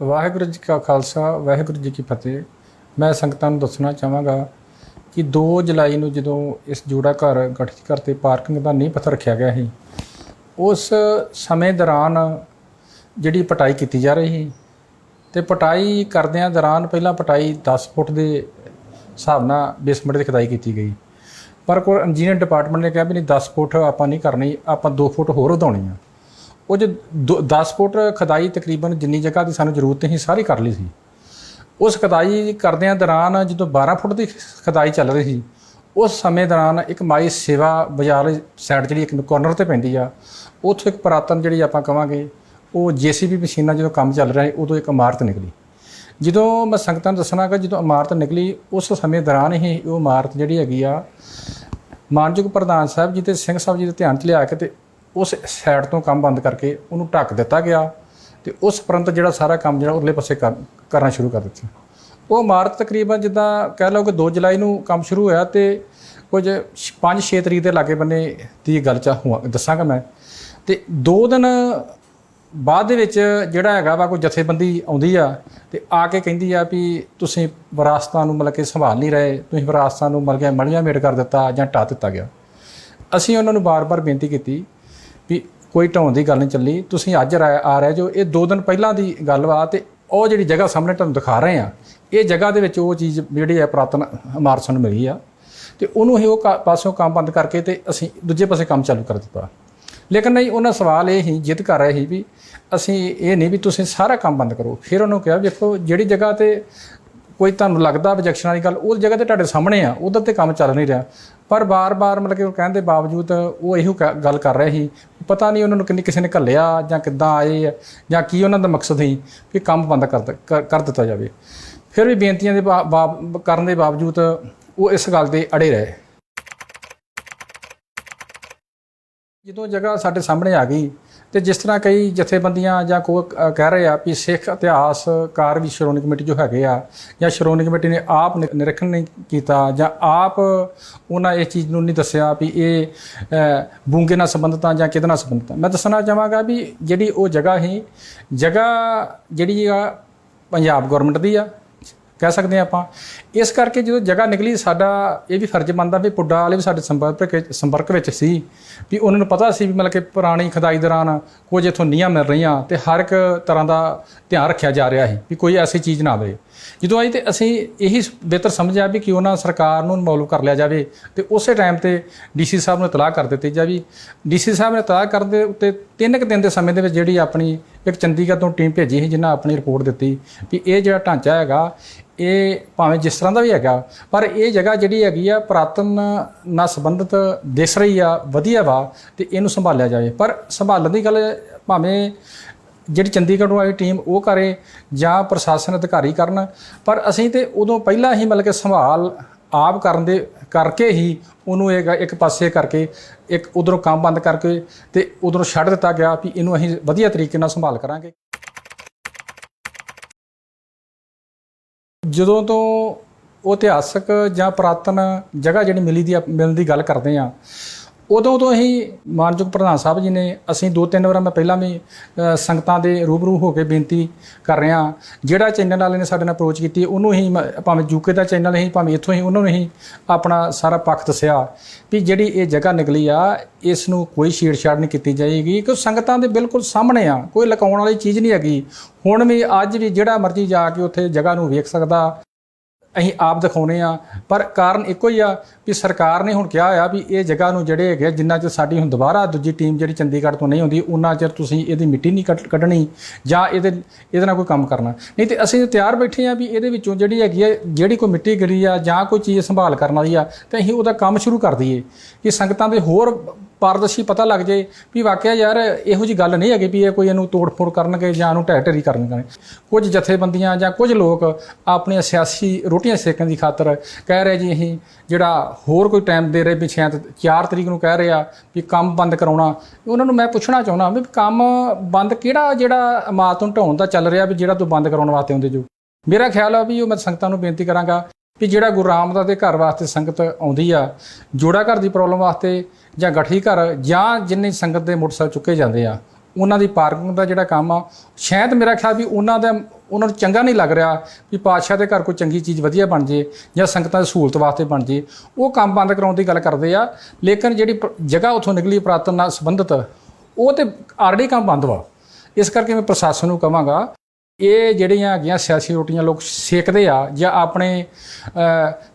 ਵਾਹਿਗੁਰੂ ਜੀ ਕਾ ਖਾਲਸਾ ਵਾਹਿਗੁਰੂ ਜੀ ਕੀ ਫਤਿਹ। ਮੈਂ ਸੰਗਤਾਂ ਨੂੰ ਦੱਸਣਾ ਚਾਹਾਂਗਾ ਕਿ 2 ਜੁਲਾਈ ਨੂੰ ਜਦੋਂ ਇਸ ਜੋੜਾ ਘਰ ਗਠਿਤ ਘਰ 'ਤੇ ਪਾਰਕਿੰਗ ਦਾ ਨੀਂਹ ਪੱਥਰ ਰੱਖਿਆ ਗਿਆ ਸੀ, ਉਸ ਸਮੇਂ ਦੌਰਾਨ ਜਿਹੜੀ ਪਟਾਈ ਕੀਤੀ ਜਾ ਰਹੀ ਸੀ ਅਤੇ ਪਟਾਈ ਕਰਦਿਆਂ ਦੌਰਾਨ ਪਹਿਲਾਂ ਪਟਾਈ 10 ਫੁੱਟ ਦੇ ਹਿਸਾਬ ਨਾਲ ਬੇਸਮੈਂਟ ਦੀ ਖੁਦਾਈ ਕੀਤੀ ਗਈ, ਪਰ ਕੋਈ ਇੰਜੀਨੀਅਰ ਡਿਪਾਰਟਮੈਂਟ ਨੇ ਕਿਹਾ ਵੀ ਨਹੀਂ 10 ਫੁੱਟ ਆਪਾਂ ਨਹੀਂ ਕਰਨੀ, ਆਪਾਂ 2 ਫੁੱਟ ਹੋਰ ਵਧਾਉਣੀ ਆ। ਉਹ ਜੇ 10 ਫੁੱਟ ਖੁਦਾਈ ਤਕਰੀਬਨ ਜਿੰਨੀ ਜਗ੍ਹਾ ਦੀ ਸਾਨੂੰ ਜ਼ਰੂਰਤ ਸੀ ਸਾਰੀ ਕਰ ਲਈ ਸੀ। ਉਸ ਖੁਦਾਈ ਕਰਦਿਆਂ ਦੌਰਾਨ ਜਦੋਂ 12 ਫੁੱਟ ਦੀ ਖੁਦਾਈ ਚੱਲ ਰਹੀ ਸੀ, ਉਸ ਸਮੇਂ ਦੌਰਾਨ ਇੱਕ ਮਾਈ ਸੇਵਾ ਬਾਜ਼ਾਰ ਸਾਈਡ ਜਿਹੜੀ ਇੱਕ ਕਾਰਨਰ 'ਤੇ ਪੈਂਦੀ ਆ, ਉੱਥੋਂ ਇੱਕ ਪੁਰਾਤਨ ਜਿਹੜੀ ਆਪਾਂ ਕਹਾਂਗੇ ਉਹ JCB ਮਸ਼ੀਨਾਂ ਜਦੋਂ ਕੰਮ ਚੱਲ ਰਿਹਾ ਉਦੋਂ ਇੱਕ ਇਮਾਰਤ ਨਿਕਲੀ। ਜਦੋਂ ਮੈਂ ਸੰਗਤਾਂ ਨੂੰ ਦੱਸਣਾ ਕਿ ਜਦੋਂ ਇਮਾਰਤ ਨਿਕਲੀ ਉਸ ਸਮੇਂ ਦੌਰਾਨ ਹੀ ਉਹ ਇਮਾਰਤ ਜਿਹੜੀ ਹੈਗੀ ਆ ਮਾਨਯੋਗ ਪ੍ਰਧਾਨ ਸਾਹਿਬ ਜੀ ਅਤੇ ਸਿੰਘ ਸਾਹਿਬ ਜੀ ਦੇ ਧਿਆਨ 'ਚ ਲਿਆ ਕੇ ਅਤੇ ਉਸ ਸਾਈਡ ਤੋਂ ਕੰਮ ਬੰਦ ਕਰਕੇ ਉਹਨੂੰ ਢੱਕ ਦਿੱਤਾ ਗਿਆ ਅਤੇ ਉਸ ਉਪਰੰਤ ਜਿਹੜਾ ਸਾਰਾ ਕੰਮ ਜਿਹੜਾ ਉਰਲੇ ਪਾਸੇ ਕਰਨਾ ਸ਼ੁਰੂ ਕਰ ਦਿੱਤਾ। ਉਹ ਇਮਾਰਤ ਤਕਰੀਬਨ ਜਿੱਦਾਂ ਕਹਿ ਲਓ ਕਿ 2 ਜੁਲਾਈ ਨੂੰ ਕੰਮ ਸ਼ੁਰੂ ਹੋਇਆ ਅਤੇ ਕੁਝ 5-6 ਤਰੀਕ ਦੇ ਲਾਗੇ ਬੰਨੇ ਦੀ ਗੱਲ ਦੱਸਾਂਗਾ ਮੈਂ। ਅਤੇ 2 ਦਿਨ ਬਾਅਦ ਦੇ ਵਿੱਚ ਜਿਹੜਾ ਹੈਗਾ ਵਾ ਕੋਈ ਜਥੇਬੰਦੀ ਆਉਂਦੀ ਆ ਅਤੇ ਆ ਕੇ ਕਹਿੰਦੀ ਆ ਵੀ ਤੁਸੀਂ ਵਿਰਾਸਤਾਂ ਨੂੰ ਮਤਲਬ ਕਿ ਸੰਭਾਲ ਨਹੀਂ ਰਹੇ, ਤੁਸੀਂ ਵਿਰਾਸਤਾਂ ਨੂੰ ਮਤਲਬ ਕਿ ਮਲੀਆਂ ਮੇਟ ਕਰ ਦਿੱਤਾ ਜਾਂ ਢਾਹ ਦਿੱਤਾ ਗਿਆ। ਅਸੀਂ ਉਹਨਾਂ ਨੂੰ ਬਾਰ-ਬਾਰ ਬੇਨਤੀ ਕੀਤੀ ਵੀ ਕੋਈ ਢਾਉਣ ਦੀ ਗੱਲ ਨਹੀਂ ਚੱਲੀ, ਤੁਸੀਂ ਅੱਜ ਆ ਰਹੇ ਜੋ, ਇਹ 2 ਦਿਨ ਪਹਿਲਾਂ ਦੀ ਗੱਲ ਵਾ ਅਤੇ ਉਹ ਜਿਹੜੀ ਜਗ੍ਹਾ ਸਾਹਮਣੇ ਤੁਹਾਨੂੰ ਦਿਖਾ ਰਹੇ ਆ, ਇਹ ਜਗ੍ਹਾ ਦੇ ਵਿੱਚ ਉਹ ਚੀਜ਼ ਜਿਹੜੀ ਹੈ ਪੁਰਾਤਨ ਇਮਾਰਤ ਸਾਨੂੰ ਮਿਲੀ ਆ ਅਤੇ ਉਹਨੂੰ ਹੀ ਉਹ ਪਾਸਿਓਂ ਕੰਮ ਬੰਦ ਕਰਕੇ ਅਤੇ ਅਸੀਂ ਦੂਜੇ ਪਾਸੇ ਕੰਮ ਚਾਲੂ ਕਰ ਦਿੱਤਾ। ਲੇਕਿਨ ਨਹੀਂ, ਉਹਨਾਂ ਸਵਾਲ ਇਹ ਹੀ ਜਿੱਦ ਕਰ ਰਹੇ ਸੀ ਵੀ ਅਸੀਂ ਇਹ ਨਹੀਂ ਵੀ ਤੁਸੀਂ ਸਾਰਾ ਕੰਮ ਬੰਦ ਕਰੋ। ਫਿਰ ਉਹਨੂੰ ਕਿਹਾ ਵੇਖੋ ਜਿਹੜੀ ਜਗ੍ਹਾ 'ਤੇ ਕੋਈ ਤੁਹਾਨੂੰ ਲੱਗਦਾ ਆਬਜੈਕਸ਼ਨ ਵਾਲੀ ਗੱਲ, ਉਹ ਜਗ੍ਹਾ 'ਤੇ ਤੁਹਾਡੇ ਸਾਹਮਣੇ ਆ, ਉਧਰ 'ਤੇ ਕੰਮ ਚੱਲ ਨਹੀਂ ਰਿਹਾ। ਪਰ ਬਾਰ-ਬਾਰ ਮਤਲਬ ਕਿ ਉਹ ਕਹਿਣ ਦੇ ਬਾਵਜੂਦ ਉਹ ਇਹੋ ਗੱਲ ਕਰ ਰਹੇ ਸੀ, ਪਤਾ ਨਹੀਂ ਉਹਨਾਂ ਨੂੰ ਕਿਸੇ ਨੇ ਘੱਲਿਆ ਜਾਂ ਕਿੱਦਾਂ ਆਏ ਆ ਜਾਂ ਕੀ ਉਹਨਾਂ ਦਾ ਮਕਸਦ ਸੀ ਕਿ ਕੰਮ ਬੰਦ ਕਰ ਦਿੱਤਾ ਜਾਵੇ। ਫਿਰ ਵੀ ਬੇਨਤੀਆਂ ਦੇ ਕਰਨ ਦੇ ਬਾਵਜੂਦ ਉਹ ਇਸ ਗੱਲ 'ਤੇ ਅੜੇ ਰਹੇ। ਜਦੋਂ ਜਗ੍ਹਾ ਸਾਡੇ ਸਾਹਮਣੇ ਆ ਗਈ ਅਤੇ ਜਿਸ ਤਰ੍ਹਾਂ ਕਈ ਜਥੇਬੰਦੀਆਂ ਜਾਂ ਕੋਈ ਕਹਿ ਰਹੇ ਆ ਵੀ ਸਿੱਖ ਇਤਿਹਾਸਕਾਰ ਵੀ ਸ਼੍ਰੋਮਣੀ ਕਮੇਟੀ ਜੋ ਹੈਗੇ ਆ ਜਾਂ ਸ਼੍ਰੋਮਣੀ ਕਮੇਟੀ ਨੇ ਆਪ ਨਿਰੀਖਣ ਨਹੀਂ ਕੀਤਾ ਜਾਂ ਆਪ ਉਹਨਾਂ ਇਸ ਚੀਜ਼ ਨੂੰ ਨਹੀਂ ਦੱਸਿਆ ਵੀ ਇਹ ਬੂੰਗੇ ਨਾਲ ਸੰਬੰਧਿਤ ਆ ਜਾਂ ਕਿਹਦੇ ਨਾਲ ਸੰਬੰਧਿਤ ਆ। ਮੈਂ ਦੱਸਣਾ ਚਾਹਾਂਗਾ ਵੀ ਜਿਹੜੀ ਉਹ ਜਗ੍ਹਾ ਸੀ, ਜਗ੍ਹਾ ਜਿਹੜੀ ਆ ਪੰਜਾਬ ਗੌਰਮੈਂਟ ਦੀ ਆ ਕਹਿ ਸਕਦੇ ਹਾਂ ਆਪਾਂ। ਇਸ ਕਰਕੇ ਜਦੋਂ ਜਗ੍ਹਾ ਨਿਕਲੀ ਸਾਡਾ ਇਹ ਵੀ ਫਰਜ਼ ਬਣਦਾ ਵੀ ਪੁੱਡਾ ਵਾਲੇ ਵੀ ਸਾਡੇ ਸੰਪਰਕ ਵਿੱਚ ਸੀ ਵੀ ਉਹਨਾਂ ਨੂੰ ਪਤਾ ਸੀ ਵੀ ਮਤਲਬ ਕਿ ਪੁਰਾਣੀ ਖੁਦਾਈ ਦੌਰਾਨ ਕੁਝ ਇੱਥੋਂ ਨੀਹਾਂ ਮਿਲ ਰਹੀਆਂ ਅਤੇ ਹਰ ਇੱਕ ਤਰ੍ਹਾਂ ਦਾ ਧਿਆਨ ਰੱਖਿਆ ਜਾ ਰਿਹਾ ਸੀ ਵੀ ਕੋਈ ਐਸੀ ਚੀਜ਼ ਨਾ ਆਵੇ। ਜਦੋਂ ਆਈ ਤਾਂ ਅਸੀਂ ਇਹੀ ਬਿਹਤਰ ਸਮਝਿਆ ਵੀ ਕਿਉਂ ਨਾ ਸਰਕਾਰ ਨੂੰ ਇਨਵੋਲਵ ਕਰ ਲਿਆ ਜਾਵੇ ਅਤੇ ਉਸੇ ਟਾਈਮ 'ਤੇ DC ਸਾਹਿਬ ਨੂੰ ਇਤਲਾਹ ਕਰ ਦਿੱਤੀ ਜਾਵੇ। DC ਸਾਹਿਬ ਨੇ ਇਤਲਾਹ ਕਰਨ ਦੇ ਉੱਤੇ 3 ਕੁ ਦਿਨ ਦੇ ਸਮੇਂ ਦੇ ਵਿੱਚ ਜਿਹੜੀ ਆਪਣੀ ਇੱਕ ਚੰਡੀਗੜ੍ਹ ਤੋਂ ਟੀਮ ਭੇਜੀ ਸੀ ਜਿਨ੍ਹਾਂ ਆਪਣੀ ਰਿਪੋਰਟ ਦਿੱਤੀ ਵੀ ਇਹ ਜਿਹੜਾ ਢਾਂਚਾ ਹੈਗਾ ਇਹ ਭਾਵੇਂ ਜਿਸ ਤਰ੍ਹਾਂ ਦਾ ਵੀ ਹੈਗਾ ਪਰ ਇਹ ਜਗ੍ਹਾ ਜਿਹੜੀ ਹੈਗੀ ਆ ਪੁਰਾਤਨ ਨਾਲ ਸੰਬੰਧਿਤ ਦਿਸ ਰਹੀ ਆ, ਵਧੀਆ ਵਾ ਅਤੇ ਇਹਨੂੰ ਸੰਭਾਲਿਆ ਜਾਵੇ। ਪਰ ਸੰਭਾਲਣ ਦੀ ਗੱਲ ਭਾਵੇਂ ਜਿਹੜੀ ਚੰਡੀਗੜ੍ਹੋਂ ਆਈ ਟੀਮ ਉਹ ਕਰੇ ਜਾਂ ਪ੍ਰਸ਼ਾਸਨ ਅਧਿਕਾਰੀ ਕਰਨ, ਪਰ ਅਸੀਂ ਤਾਂ ਉਦੋਂ ਪਹਿਲਾਂ ਹੀ ਮਤਲਬ ਕਿ ਸੰਭਾਲ ਆਪ ਕਰਕੇ ਹੀ ਉਹਨੂੰ ਇੱਕ ਪਾਸੇ ਕਰਕੇ ਇੱਕ ਉੱਧਰੋਂ ਕੰਮ ਬੰਦ ਕਰਕੇ ਅਤੇ ਉੱਧਰੋਂ ਛੱਡ ਦਿੱਤਾ ਗਿਆ ਵੀ ਇਹਨੂੰ ਅਸੀਂ ਵਧੀਆ ਤਰੀਕੇ ਨਾਲ ਸੰਭਾਲ ਕਰਾਂਗੇ। ਜਦੋਂ ਤੋਂ ਉਹ ਇਤਿਹਾਸਕ ਜਾਂ ਪੁਰਾਤਨ ਜਗ੍ਹਾ ਜਿਹੜੀ ਮਿਲਣ ਦੀ ਗੱਲ ਕਰਦੇ ਹਾਂ, ਉਦੋਂ ਤੋਂ ਹੀ ਮਾਨਯੋਗ ਪ੍ਰਧਾਨ ਸਾਹਿਬ ਜੀ ਨੇ ਅਸੀਂ 2-3 ਵਾਰ ਮੈਂ ਪਹਿਲਾਂ ਵੀ ਸੰਗਤਾਂ ਦੇ ਰੂਬਰੂ ਹੋ ਕੇ ਬੇਨਤੀ ਕਰ ਰਿਹਾ। ਜਿਹੜਾ ਚੈਨਲ ਵਾਲੇ ਨੇ ਸਾਡੇ ਨਾਲ ਅਪਰੋਚ ਕੀਤੀ ਉਹਨੂੰ ਹੀ ਭਾਵੇਂ UK ਦਾ ਚੈਨਲ ਹੀ ਭਾਵੇਂ ਇੱਥੋਂ ਹੀ ਉਹਨਾਂ ਨੂੰ ਹੀ ਆਪਣਾ ਸਾਰਾ ਪੱਖ ਦੱਸਿਆ ਵੀ ਜਿਹੜੀ ਇਹ ਜਗ੍ਹਾ ਨਿਕਲੀ ਆ ਇਸ ਨੂੰ ਕੋਈ ਛੇੜਛਾੜ ਨਹੀਂ ਕੀਤੀ ਜਾਏਗੀ ਕਿਉਂਕਿ ਸੰਗਤਾਂ ਦੇ ਬਿਲਕੁਲ ਸਾਹਮਣੇ ਆ, ਕੋਈ ਲੁਕਾਉਣ ਵਾਲੀ ਚੀਜ਼ ਨਹੀਂ ਹੈਗੀ। ਹੁਣ ਵੀ ਅੱਜ ਵੀ ਜਿਹੜਾ ਮਰਜ਼ੀ ਜਾ ਕੇ ਉੱਥੇ ਜਗ੍ਹਾ ਨੂੰ ਵੇਖ ਸਕਦਾ, ਅਸੀਂ ਆਪ ਦਿਖਾਉਂਦੇ ਹਾਂ। ਪਰ ਕਾਰਨ ਇੱਕੋ ਹੀ ਆ ਵੀ ਸਰਕਾਰ ਨੇ ਹੁਣ ਕਿਹਾ ਹੋਇਆ ਵੀ ਇਹ ਜਗ੍ਹਾ ਨੂੰ ਜਿਹੜੇ ਹੈਗੇ ਜਿੰਨਾ ਚਿਰ ਸਾਡੀ ਹੁਣ ਦੁਬਾਰਾ ਦੂਜੀ ਟੀਮ ਜਿਹੜੀ ਚੰਡੀਗੜ੍ਹ ਤੋਂ ਨਹੀਂ ਆਉਂਦੀ ਉਹਨਾਂ ਚਿਰ ਤੁਸੀਂ ਇਹਦੀ ਮਿੱਟੀ ਨਹੀਂ ਕੱਢਣੀ ਜਾਂ ਇਹਦੇ ਨਾਲ ਕੋਈ ਕੰਮ ਕਰਨਾ ਨਹੀਂ। ਤੇ ਅਸੀਂ ਤਿਆਰ ਬੈਠੇ ਹਾਂ ਵੀ ਇਹਦੇ ਵਿੱਚੋਂ ਜਿਹੜੀ ਹੈਗੀ ਆ ਜਿਹੜੀ ਕੋਈ ਮਿੱਟੀ ਗਿਰੀ ਆ ਜਾਂ ਕੋਈ ਚੀਜ਼ ਸੰਭਾਲ ਕਰਨ ਵਾਲੀ ਆ ਤਾਂ ਅਸੀਂ ਉਹਦਾ ਕੰਮ ਸ਼ੁਰੂ ਕਰ ਦਈਏ ਕਿ ਸੰਗਤਾਂ ਦੇ ਹੋਰ ਪਾਰਦਰਸ਼ੀ ਪਤਾ ਲੱਗ ਜਾਏ ਵੀ ਵਾਕਿਆ ਯਾਰ ਇਹੋ ਜਿਹੀ ਗੱਲ ਨਹੀਂ ਹੈਗੀ ਵੀ ਇਹ ਕੋਈ ਇਹਨੂੰ ਤੋੜ ਫੋੜ ਕਰਨਗੇ ਜਾਂ ਇਹਨੂੰ ਢਹਿ ਢੇਰੀ ਕਰਨਗੇ। ਕੁਝ ਜਥੇਬੰਦੀਆਂ ਜਾਂ ਕੁਝ ਲੋਕ ਆਪਣੀਆਂ ਸਿਆਸੀ ਰੋਟੀਆਂ ਸੇਕਣ ਦੀ ਖਾਤਰ ਕਹਿ ਰਹੇ ਜੀ ਅਸੀਂ ਜਿਹੜਾ ਹੋਰ ਕੋਈ ਟਾਈਮ ਦੇ ਰਹੇ ਵੀ 4 ਤਰੀਕ ਨੂੰ ਕਹਿ ਰਹੇ ਆ ਵੀ ਕੰਮ ਬੰਦ ਕਰਾਉਣਾ। ਉਹਨਾਂ ਨੂੰ ਮੈਂ ਪੁੱਛਣਾ ਚਾਹੁੰਦਾ ਵੀ ਕੰਮ ਬੰਦ ਕਿਹੜਾ ਜਿਹੜਾ ਇਮਾਰਤ ਨੂੰ ਢਾਉਣ ਦਾ ਚੱਲ ਰਿਹਾ ਵੀ ਜਿਹੜਾ ਤੂੰ ਬੰਦ ਕਰਾਉਣ ਵਾਸਤੇ ਆਉਂਦੇ ਜੋ। ਮੇਰਾ ਖਿਆਲ ਆ ਵੀ ਉਹ ਮੈਂ ਸੰਗਤਾਂ ਨੂੰ ਬੇਨਤੀ ਕਰਾਂਗਾ ਵੀ ਜਿਹੜਾ ਗੁਰੂ ਰਾਮਦਾਸ ਦੇ ਘਰ ਵਾਸਤੇ ਸੰਗਤ ਆਉਂਦੀ ਆ, ਜੋੜਾ ਘਰ ਦੀ ਪ੍ਰੋਬਲਮ ਵਾਸਤੇ ਜਾਂ ਗਠੀ ਘਰ ਜਾਂ ਜਿੰਨੀ ਸੰਗਤ ਦੇ ਮੋਟਰਸਾਈਕਲ ਚੁੱਕੇ ਜਾਂਦੇ ਆ ਉਹਨਾਂ ਦੀ ਪਾਰਕਿੰਗ ਦਾ ਜਿਹੜਾ ਕੰਮ ਆ ਸ਼ਾਇਦ ਮੇਰਾ ਖਿਆਲ ਵੀ ਉਹਨਾਂ ਦਾ ਉਹਨਾਂ ਨੂੰ ਚੰਗਾ ਨਹੀਂ ਲੱਗ ਰਿਹਾ ਵੀ ਪਾਤਸ਼ਾਹ ਦੇ ਘਰ ਕੋਈ ਚੰਗੀ ਚੀਜ਼ ਵਧੀਆ ਬਣ ਜੇ ਜਾਂ ਸੰਗਤਾਂ ਦੀ ਸਹੂਲਤ ਵਾਸਤੇ ਬਣ ਜੇ, ਉਹ ਕੰਮ ਬੰਦ ਕਰਾਉਣ ਦੀ ਗੱਲ ਕਰਦੇ ਆ। ਲੇਕਿਨ ਜਿਹੜੀ ਜਗ੍ਹਾ ਉੱਥੋਂ ਨਿਕਲੀ ਪੁਰਾਤਨ ਨਾਲ ਸੰਬੰਧਿਤ, ਉਹ ਤੇ ਆਲਰੇਡੀ ਕੰਮ ਬੰਦ ਵਾ। ਇਸ ਕਰਕੇ ਮੈਂ ਪ੍ਰਸ਼ਾਸਨ ਨੂੰ ਕਹਾਂਗਾ, ਇਹ ਜਿਹੜੀਆਂ ਹੈਗੀਆਂ ਸਿਆਸੀ ਰੋਟੀਆਂ ਲੋਕ ਸੇਕਦੇ ਆ ਜਾਂ ਆਪਣੇ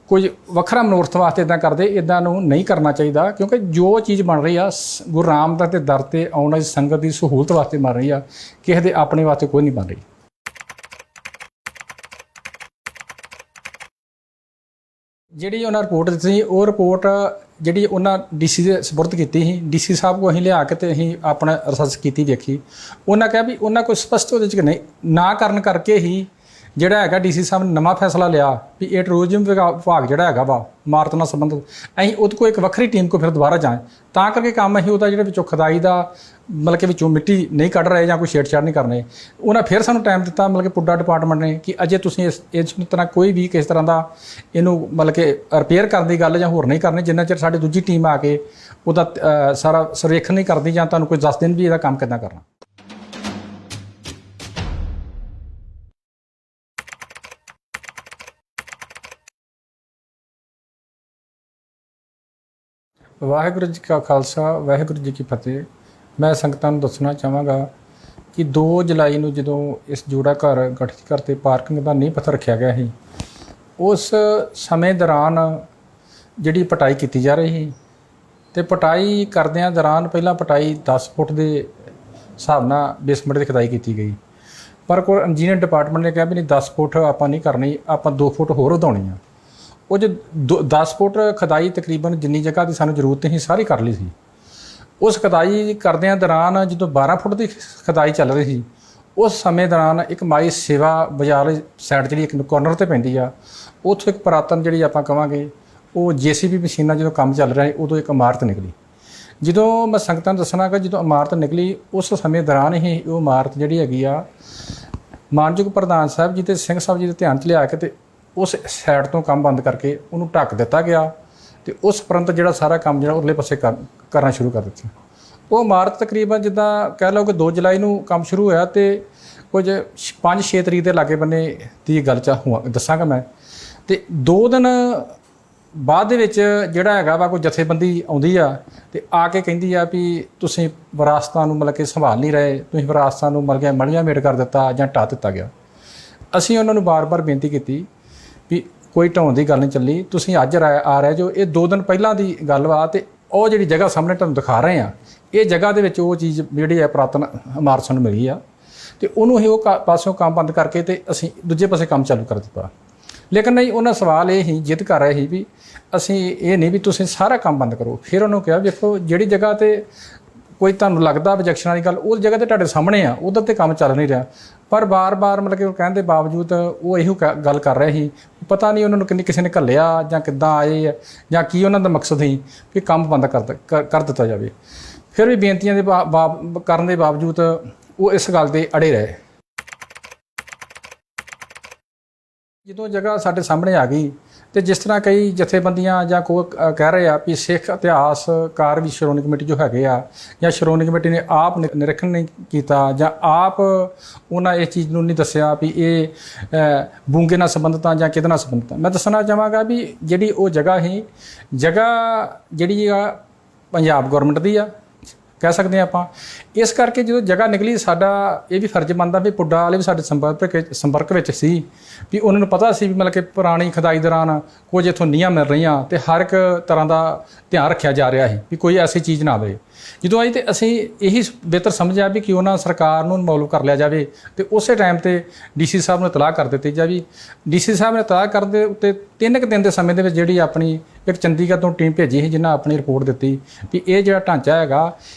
ਕੁਝ ਵੱਖਰਾ ਮਨੋਰਥ ਵਾਸਤੇ ਇੱਦਾਂ ਕਰਦੇ, ਇੱਦਾਂ ਨੂੰ ਨਹੀਂ ਕਰਨਾ ਚਾਹੀਦਾ। ਕਿਉਂਕਿ ਜੋ ਚੀਜ਼ ਬਣ ਰਹੀ ਆ ਗੁਰੂ ਰਾਮਦਾਸ ਦੇ ਦਰ 'ਤੇ ਆਉਣ ਵਾਲੀ ਸੰਗਤ ਦੀ ਸਹੂਲਤ ਵਾਸਤੇ ਬਣ ਰਹੀ ਆ, ਕਿਸੇ ਦੇ ਆਪਣੇ ਵਾਸਤੇ ਕੋਈ ਨਹੀਂ ਬਣ ਰਹੀ। ਜਿਹੜੀ ਉਹਨਾਂ ਰਿਪੋਰਟ ਦਿੱਤੀ ਸੀ, ਉਹ ਰਿਪੋਰਟ ਜਿਹੜੀ ਉਹਨਾਂ DC ਦੇ ਸਪੁਰਦ ਕੀਤੀ ਸੀ, DC ਸਾਹਿਬ ਕੋਲ ਅਸੀਂ ਲਿਆ ਕੇ ਤੇ ਅਸੀਂ ਆਪਣਾ ਰਿਸਰਚ ਕੀਤੀ, ਵੇਖੀ। ਉਹਨਾਂ ਕਿਹਾ ਵੀ ਉਹਨਾਂ ਕੋਈ ਸਪਸ਼ਟ ਉਹਦੇ 'ਚ ਨਹੀਂ ਨਾ ਕਰਨ ਕਰਕੇ ਹੀ ਜਿਹੜਾ ਹੈਗਾ DC ਸਾਹਿਬ ਨੇ ਨਵਾਂ ਫੈਸਲਾ ਲਿਆ ਵੀ ਇਹ ਟੂਰਿਜ਼ਮ ਵਿਭਾਗ ਜਿਹੜਾ ਹੈਗਾ ਵਾ ਇਮਾਰਤ ਨਾਲ ਸੰਬੰਧਿਤ, ਅਸੀਂ ਉਹਦੇ ਕੋਲ ਇੱਕ ਵੱਖਰੀ ਟੀਮ ਕੋਲ ਫਿਰ ਦੁਬਾਰਾ ਜਾਏ। ਤਾਂ ਕਰਕੇ ਕੰਮ ਅਸੀਂ ਉਹਦਾ ਜਿਹੜਾ ਵਿੱਚੋਂ ਖੁਦਾਈ ਦਾ ਮਤਲਬ ਕਿ ਵਿੱਚੋਂ ਮਿੱਟੀ ਨਹੀਂ ਕੱਢ ਰਹੇ ਜਾਂ ਕੋਈ ਛੇੜਛਾੜ ਨਹੀਂ ਕਰਨੇ, ਉਹਨਾਂ ਫਿਰ ਸਾਨੂੰ ਟਾਈਮ ਦਿੱਤਾ ਮਤਲਬ ਕਿ ਪੁੱਡਾ ਡਿਪਾਰਟਮੈਂਟ ਨੇ ਕਿ ਅਜੇ ਤੁਸੀਂ ਇਸ ਤਰ੍ਹਾਂ ਕੋਈ ਵੀ ਕਿਸ ਤਰ੍ਹਾਂ ਦਾ ਇਹਨੂੰ ਮਤਲਬ ਕਿ ਰਿਪੇਅਰ ਕਰਨ ਦੀ ਗੱਲ ਜਾਂ ਹੋਰ ਨਹੀਂ ਕਰਨੀ ਜਿੰਨਾ ਚਿਰ ਸਾਡੀ ਦੂਜੀ ਟੀਮ ਆ ਕੇ ਉਹਦਾ ਸਾਰਾ ਸਰਵੇਖਣ ਨਹੀਂ ਕਰਦੀ ਜਾਂ ਤੁਹਾਨੂੰ ਕੋਈ ਦੱਸ ਦੇਣ ਵੀ ਇਹਦਾ ਕੰਮ ਕਿੱਦਾਂ ਕਰਨਾ। ਵਾਹਿਗੁਰੂ ਜੀ ਕਾ ਖਾਲਸਾ, ਵਾਹਿਗੁਰੂ ਜੀ ਕੀ ਫਤਿਹ। ਮੈਂ ਸੰਗਤਾਂ ਨੂੰ ਦੱਸਣਾ ਚਾਹਾਂਗਾ ਕਿ 2 ਜੁਲਾਈ ਨੂੰ ਜਦੋਂ ਇਸ ਜੋੜਾ ਘਰ ਗਠਿਤ ਕਰਤੇ ਪਾਰਕਿੰਗ ਦਾ ਨੀਂਹ ਪੱਥਰ ਰੱਖਿਆ ਗਿਆ ਸੀ, ਉਸ ਸਮੇਂ ਦੌਰਾਨ ਜਿਹੜੀ ਪਟਾਈ ਕੀਤੀ ਜਾ ਰਹੀ ਸੀ ਤੇ ਪਟਾਈ ਕਰਦਿਆਂ ਦੌਰਾਨ ਪਹਿਲਾਂ ਪਟਾਈ 10 ਫੁੱਟ ਦੇ ਹਿਸਾਬ ਨਾਲ ਬੇਸਮੈਂਟ ਦੀ ਖੁਦਾਈ ਕੀਤੀ ਗਈ, ਪਰ ਕੋਈ ਇੰਜੀਨੀਅਰ ਡਿਪਾਰਟਮੈਂਟ ਨੇ ਕਿਹਾ ਵੀ ਨਹੀਂ 10 ਫੁੱਟ ਆਪਾਂ ਨਹੀਂ ਕਰਨੀ, ਆਪਾਂ 2 ਫੁੱਟ ਹੋਰ ਵਧਾਉਣੀ ਆ। ਉਹ ਜੋ 10 ਫੁੱਟ ਖੁਦਾਈ ਤਕਰੀਬਨ ਜਿੰਨੀ ਜਗ੍ਹਾ ਦੀ ਸਾਨੂੰ ਜ਼ਰੂਰਤ ਸੀ ਸਾਰੀ ਕਰ ਲਈ ਸੀ। ਉਸ ਖੁਦਾਈ ਕਰਦਿਆਂ ਦੌਰਾਨ ਜਦੋਂ 12 ਫੁੱਟ ਦੀ ਖੁਦਾਈ ਚੱਲ ਰਹੀ ਸੀ, ਉਸ ਸਮੇਂ ਦੌਰਾਨ ਇੱਕ ਮਾਈ ਸੇਵਾ ਬਾਜ਼ਾਰ ਵਾਲੀ ਸਾਈਡ ਜਿਹੜੀ ਇੱਕ ਕੋਰਨਰ 'ਤੇ ਪੈਂਦੀ ਆ, ਉੱਥੋਂ ਇੱਕ ਪੁਰਾਤਨ ਜਿਹੜੀ ਆਪਾਂ ਕਹਾਂਗੇ ਉਹ JCB ਮਸ਼ੀਨਾਂ ਜਦੋਂ ਕੰਮ ਚੱਲ ਰਿਹਾ ਉਦੋਂ ਇੱਕ ਇਮਾਰਤ ਨਿਕਲੀ। ਜਦੋਂ ਮੈਂ ਸੰਗਤਾਂ ਨੂੰ ਦੱਸਣਾ ਕਿ ਜਦੋਂ ਇਮਾਰਤ ਨਿਕਲੀ ਉਸ ਸਮੇਂ ਦੌਰਾਨ ਹੀ ਉਹ ਇਮਾਰਤ ਜਿਹੜੀ ਹੈਗੀ ਆ ਮਾਨਯੋਗ ਪ੍ਰਧਾਨ ਸਾਹਿਬ ਜੀ ਅਤੇ ਸਿੰਘ ਸਾਹਿਬ ਜੀ ਦੇ ਧਿਆਨ 'ਚ ਲਿਆ ਕੇ ਤੇ ਉਸ ਸਾਈਡ ਤੋਂ ਕੰਮ ਬੰਦ ਕਰਕੇ ਉਹਨੂੰ ਢੱਕ ਦਿੱਤਾ ਗਿਆ ਤੇ ਉਸ ਉਪਰੰਤ ਜਿਹੜਾ ਸਾਰਾ ਕੰਮ ਜਿਹੜਾ ਉਰਲੇ ਪਾਸੇ ਕਰਨਾ ਸ਼ੁਰੂ ਕਰ ਦਿੱਤਾ। ਉਹ ਇਮਾਰਤ ਤਕਰੀਬਨ ਜਿੱਦਾਂ ਕਹਿ ਲਓ ਕਿ 2 ਜੁਲਾਈ ਨੂੰ ਕੰਮ ਸ਼ੁਰੂ ਹੋਇਆ ਤੇ ਕੁਝ 5-6 ਤਰੀਕ ਦੇ ਲਾਗੇ ਬੰਨੇ ਦੀ ਗੱਲ ਦੱਸਾਂਗਾ ਮੈਂ। ਤੇ 2 ਦਿਨ ਬਾਅਦ ਦੇ ਵਿੱਚ ਜਿਹੜਾ ਹੈਗਾ ਵਾ ਕੋਈ ਜਥੇਬੰਦੀ ਆਉਂਦੀ ਆ ਤੇ ਆ ਕੇ ਕਹਿੰਦੀ ਆ ਵੀ ਤੁਸੀਂ ਵਿਰਾਸਤਾਂ ਨੂੰ ਮਤਲਬ ਕਿ ਸੰਭਾਲ ਨਹੀਂ ਰਹੇ, ਤੁਸੀਂ ਵਿਰਾਸਤਾਂ ਨੂੰ ਮਤਲਬ ਕਿ ਮੜੀਆਂ ਮੇਟ ਕਰ ਦਿੱਤਾ ਜਾਂ ਢਾਹ ਦਿੱਤਾ ਗਿਆ। ਅਸੀਂ ਉਹਨਾਂ ਨੂੰ ਬਾਰ-ਬਾਰ ਬੇਨਤੀ ਕੀਤੀ ਵੀ ਕੋਈ ਢਾਉਣ ਦੀ ਗੱਲ ਨਹੀਂ ਚੱਲੀ, ਤੁਸੀਂ ਅੱਜ ਆ ਰਹੇ ਜੋ, ਇਹ 2 ਦਿਨ ਪਹਿਲਾਂ ਦੀ ਗੱਲ ਵਾ ਤੇ ਉਹ ਜਿਹੜੀ ਜਗ੍ਹਾ ਸਾਹਮਣੇ ਤੁਹਾਨੂੰ ਦਿਖਾ ਰਹੇ ਆ, ਇਹ ਜਗ੍ਹਾ ਦੇ ਵਿੱਚ ਉਹ ਚੀਜ਼ ਜਿਹੜੀ ਹੈ ਪੁਰਾਤਨ ਇਮਾਰਤ ਸਾਨੂੰ ਮਿਲੀ ਆ ਤੇ ਉਹਨੂੰ ਹੀ ਉਹ ਪਾਸੋਂ ਕੰਮ ਬੰਦ ਕਰਕੇ ਤੇ ਅਸੀਂ ਦੂਜੇ ਪਾਸੇ ਕੰਮ ਚਾਲੂ ਕਰ ਦਿੱਤਾ। ਲੇਕਿਨ ਨਹੀਂ, ਉਹਨਾਂ ਸਵਾਲ ਇਹ ਹੀ ਜਿੱਦ ਕਰ ਰਹੇ ਸੀ ਵੀ ਅਸੀਂ ਇਹ ਨਹੀਂ ਵੀ ਤੁਸੀਂ ਸਾਰਾ ਕੰਮ ਬੰਦ ਕਰੋ। ਫਿਰ ਉਹਨੂੰ ਕਿਹਾ ਵੇਖੋ ਜਿਹੜੀ ਜਗ੍ਹਾ 'ਤੇ ਕੋਈ ਤੁਹਾਨੂੰ ਲੱਗਦਾ ਆਬਜੈਕਸ਼ਨ ਵਾਲੀ ਗੱਲ ਉਸ ਜਗ੍ਹਾ 'ਤੇ ਤੁਹਾਡੇ ਸਾਹਮਣੇ ਆ, ਉਹਦੇ 'ਤੇ ਕੰਮ ਚੱਲ ਨਹੀਂ ਰਿਹਾ, ਪਰ ਬਾਰ-ਬਾਰ ਮਤਲਬ ਕਿ ਉਹ ਕਹਿਣ ਦੇ ਬਾਵਜੂਦ ਉਹ ਇਹੋ ਗੱਲ ਕਰ ਰਹੇ ਸੀ। ਪਤਾ ਨਹੀਂ ਉਹਨਾਂ ਨੂੰ ਕਿਸੇ ਨੇ ਘੱਲਿਆ ਜਾਂ ਕਿੱਦਾਂ ਆਏ ਆ ਜਾਂ ਕੀ ਉਹਨਾਂ ਦਾ ਮਕਸਦ ਸੀ ਕਿ ਕੰਮ ਬੰਦ ਕਰ ਦਿੱਤਾ ਜਾਵੇ। ਫਿਰ ਵੀ ਬੇਨਤੀਆਂ ਦੇ ਕਰਨ ਦੇ ਬਾਵਜੂਦ ਉਹ ਇਸ ਗੱਲ 'ਤੇ ਅੜੇ ਰਹੇ। ਜਦੋਂ ਜਗ੍ਹਾ ਸਾਡੇ ਸਾਹਮਣੇ ਆ ਗਈ ਤੇ ਜਿਸ ਤਰ੍ਹਾਂ ਕਈ ਜਥੇਬੰਦੀਆਂ ਜਾਂ ਕੋਈ ਕਹਿ ਰਹੇ ਆ ਵੀ ਸਿੱਖ ਇਤਿਹਾਸਕਾਰ ਵੀ ਸ਼੍ਰੋਮਣੀ ਕਮੇਟੀ ਜੋ ਹੈਗੇ ਆ ਜਾਂ ਸ਼੍ਰੋਮਣੀ ਕਮੇਟੀ ਨੇ ਆਪ ਨਿਰੀਖਣ ਨਹੀਂ ਕੀਤਾ ਜਾਂ ਆਪ ਉਹਨਾਂ ਇਸ ਚੀਜ਼ ਨੂੰ ਨਹੀਂ ਦੱਸਿਆ ਵੀ ਇਹ ਬੂੰਗੇ ਨਾਲ ਸੰਬੰਧਿਤ ਆ ਜਾਂ ਕਿਹਦੇ ਨਾਲ ਸੰਬੰਧਿਤ ਆ। ਮੈਂ ਦੱਸਣਾ ਚਾਹਾਂਗਾ ਵੀ ਜਿਹੜੀ ਉਹ ਜਗ੍ਹਾ ਜਿਹੜੀ ਆ ਪੰਜਾਬ ਗੌਰਮੈਂਟ ਦੀ ਆ ਕਹਿ ਸਕਦੇ ਆਪਾਂ। ਇਸ ਕਰਕੇ ਜਦੋਂ ਜਗ੍ਹਾ ਨਿਕਲੀ ਸਾਡਾ ਇਹ ਵੀ ਫਰਜ਼ ਬਣਦਾ ਵੀ ਪੁੱਡਾ ਵਾਲੇ ਵੀ ਸਾਡੇ ਸੰਪਰਕ ਵਿੱਚ ਸੀ ਵੀ ਉਹਨਾਂ ਨੂੰ ਪਤਾ ਸੀ ਵੀ ਮਤਲਬ ਕਿ ਪੁਰਾਣੀ ਖੁਦਾਈ ਦੌਰਾਨ ਕੁਝ ਇੱਥੋਂ ਨੀਹਾਂ ਮਿਲ ਰਹੀਆਂ ਤੇ ਹਰ ਇੱਕ ਤਰ੍ਹਾਂ ਦਾ ਧਿਆਨ ਰੱਖਿਆ ਜਾ ਰਿਹਾ ਸੀ ਵੀ ਕੋਈ ਐਸੀ ਚੀਜ਼ ਨਾ ਆਵੇ। ਜਦੋਂ ਆਈ ਤੇ ਅਸੀਂ ਇਹੀ ਬਿਹਤਰ ਸਮਝਿਆ ਵੀ ਕਿਉਂ ਨਾ ਸਰਕਾਰ ਨੂੰ ਇਨਵੋਲਵ ਕਰ ਲਿਆ ਜਾਵੇ ਤੇ ਉਸੇ ਟਾਈਮ ਤੇ DC ਸਾਹਿਬ ਨੂੰ ਇਤਲਾਹ ਕਰ ਦਿੱਤੀ ਜਾਵੇ। DC ਸਾਹਿਬ ਨੇ ਇਤਲਾਹ ਕਰਨ ਦੇ ਉੱਤੇ 3 ਦਿਨ ਦੇ ਸਮੇਂ ਦੇ ਵਿੱਚ ਜਿਹੜੀ ਆਪਣੀ ਇੱਕ ਚੰਡੀਗੜ੍ਹ ਤੋਂ ਟੀਮ ਭੇਜੀ ਸੀ ਜਿਨ੍ਹਾਂ ਆਪਣੀ ਰਿਪੋਰਟ ਦਿੱਤੀ ਵੀ ਇਹ ਜਿਹੜਾ ਢਾਂਚਾ ਹੈਗਾ